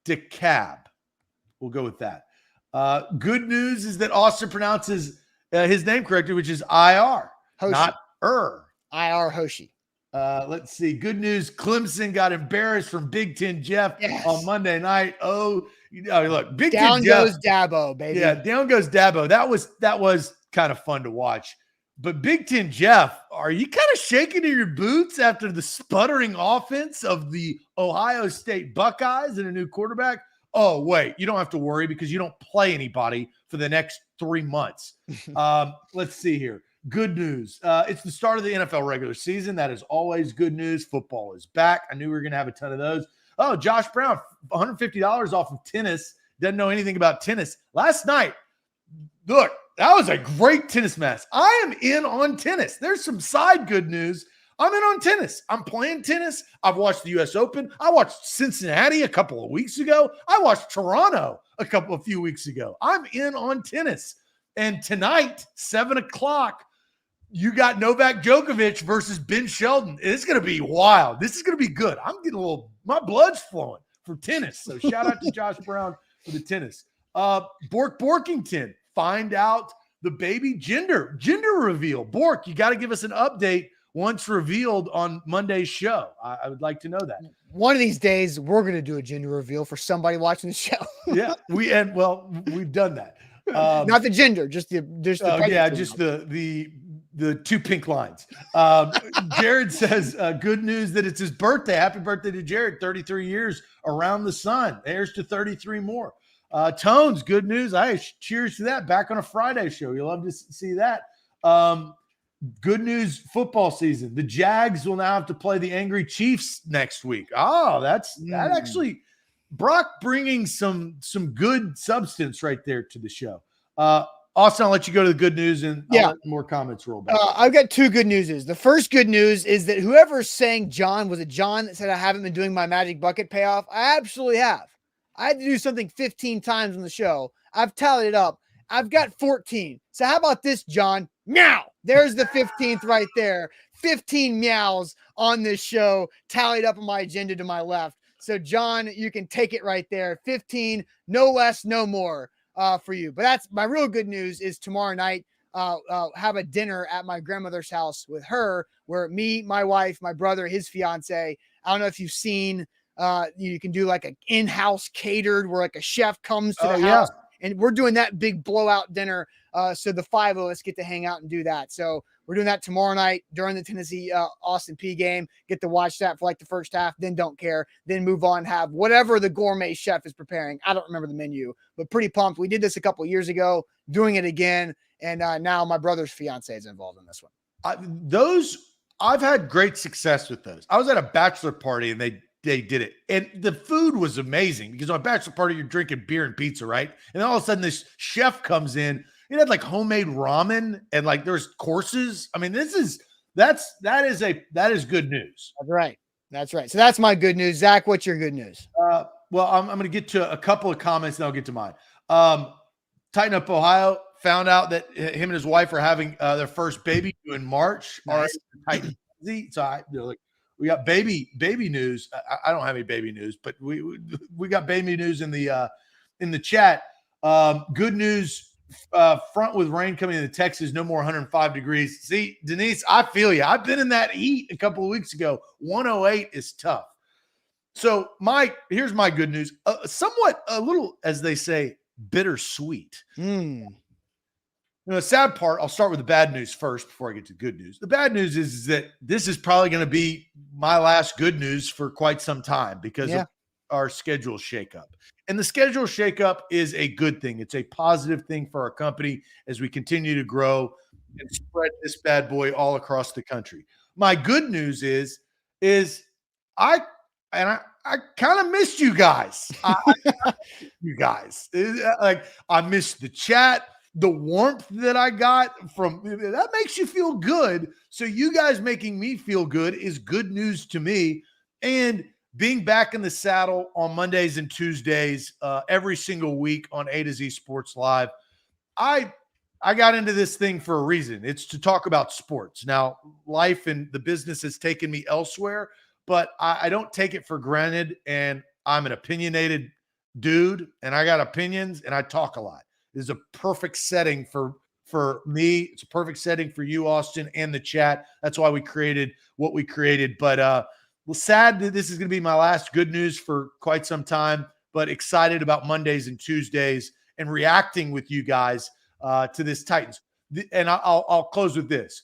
DeKalb. We'll go with that. Good news is that Austin pronounces his name correctly, which is IR, Hoshi. not IR Hoshi. Let's see. Good news. Clemson got embarrassed from Big Ten Jeff on Monday night. Oh, look, Big Ten Jeff. Down goes Dabo, baby. Yeah, down goes Dabo. That was kind of fun to watch. But Big Ten Jeff, are you kind of shaking in your boots after the sputtering offense of the Ohio State Buckeyes and a new quarterback? Oh, wait, you don't have to worry because you don't play anybody for the next 3 months. Let's see here. Good news. It's the start of the NFL regular season. That is always good news. Football is back. I knew we were going to have a ton of those. Oh, Josh Brown, $150 off of tennis. Doesn't know anything about tennis. Last night, look, that was a great tennis match. I am in on tennis. There's some side good news. I'm in on tennis. I'm playing tennis. I've watched the U.S. Open. I watched Cincinnati a couple of weeks ago. I watched Toronto a few weeks ago. I'm in on tennis. And tonight, 7 o'clock, you got Novak Djokovic versus Ben Shelton. It's going to be wild. This is going to be good. I'm getting my blood's flowing for tennis. So shout out to Josh Brown for the tennis. Borkington, find out the baby gender reveal. Bork, you got to give us an update once revealed on Monday's show. I would like to know that. One of these days, we're going to do a gender reveal for somebody watching the show. Yeah, we've done that. Not the gender, just the two pink lines. Jared says, good news that it's his birthday. Happy birthday to Jared. 33 years around the sun. Here's to 33 more. Tones, good news. Cheers to that. Back on a Friday show. You'll love to see that. Good news, football season. The Jags will now have to play the Angry Chiefs next week. Oh, that actually Brock bringing some good substance right there to the show. Austin, I'll let you go to the good news, and I'll let more comments roll back. I've got two good newses. The first good news is that whoever's saying John, was it John that said I haven't been doing my magic bucket payoff? I absolutely have. I had to do something 15 times on the show. I've tallied it up. I've got 14. So how about this, John? Meow. There's the 15th right there. 15 meows on this show, tallied up on my agenda to my left. So, John, you can take it right there. 15, no less, no more for you. But that's my real good news is tomorrow night, have a dinner at my grandmother's house with her, where me, my wife, my brother, his fiance, I don't know if you've seen, you can do like an in-house catered where like a chef comes to the house. And we're doing that big blowout dinner. So the five of us get to hang out and do that. So we're doing that tomorrow night during the Tennessee Austin P game. Get to watch that for like the first half, then don't care. Then move on, have whatever the gourmet chef is preparing. I don't remember the menu, but pretty pumped. We did this a couple of years ago, doing it again. And now my brother's fiance is involved in this one. I've had great success with those. I was at a bachelor party and they did it. And the food was amazing because on a bachelor party, you're drinking beer and pizza, right? And then all of a sudden this chef comes in. It had like homemade ramen and like there's courses. I mean, that is good news. That's right. That's right. So that's my good news. Zach, what's your good news? Well, I'm going to get to a couple of comments and I'll get to mine. Tighten Up Ohio found out that him and his wife are having their first baby due in March. Nice. So we got baby news. I don't have any baby news, but we got baby news in the chat. Good news. Front with rain coming into Texas, no more 105 degrees. See, Denise, I feel you. I've been in that heat a couple of weeks ago. 108 is tough. So here's my good news. Somewhat a little, as they say, bittersweet. The sad part, I'll start with the bad news first before I get to good news. The bad news is that this is probably going to be my last good news for quite some time because of our schedule shakeup. And the schedule shakeup is a good thing. It's a positive thing for our company as we continue to grow and spread this bad boy all across the country. My good news is I kind of missed you guys. I missed the chat. The warmth that I got from that makes you feel good. So you guys making me feel good is good news to me. And being back in the saddle on Mondays and Tuesdays, every single week on A to Z Sports Live, I got into this thing for a reason. It's to talk about sports. Now, life and the business has taken me elsewhere, but I don't take it for granted. And I'm an opinionated dude, and I got opinions, and I talk a lot. This is a perfect setting for me. It's a perfect setting for you, Austin, and the chat. That's why we created what we created. But sad that this is going to be my last good news for quite some time, but excited about Mondays and Tuesdays and reacting with you guys to this Titans. And I'll close with this.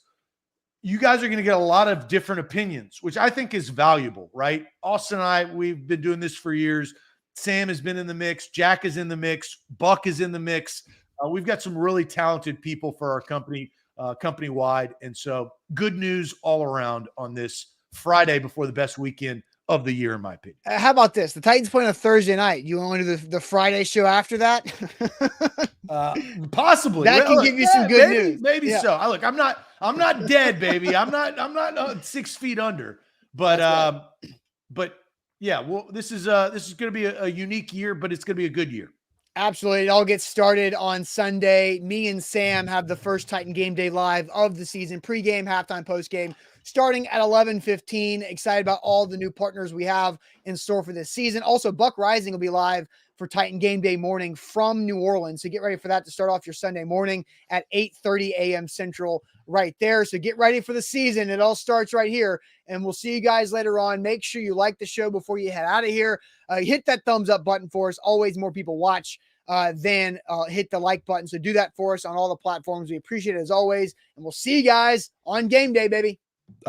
You guys are going to get a lot of different opinions, which I think is valuable, right? Austin and I, we've been doing this for years. Sam has been in the mix. Jack is in the mix. Buck is in the mix. We've got some really talented people for our company, company-wide. And so good news all around on this Friday before the best weekend of the year, in my opinion. How about this? The Titans play on a Thursday night. You want to do the Friday show after that? Possibly. That can give you some good news. Maybe so. Look, I'm not dead, baby. I'm not 6 feet under. But yeah, well, this is going to be a unique year, but it's going to be a good year. Absolutely. It all gets started on Sunday. Me and Sam have the first Titan Game Day Live of the season, pregame, halftime, postgame, starting at 11:15. Excited about all the new partners we have in store for this season. Also, Buck Rising will be live for Titan Game Day morning from New Orleans. So get ready for that to start off your Sunday morning at 8:30 a.m. Central right there. So get ready for the season. It all starts right here. And we'll see you guys later on. Make sure you like the show before you head out of here. Hit that thumbs up button for us. Always more people watch than hit the like button. So do that for us on all the platforms. We appreciate it as always. And we'll see you guys on game day, baby.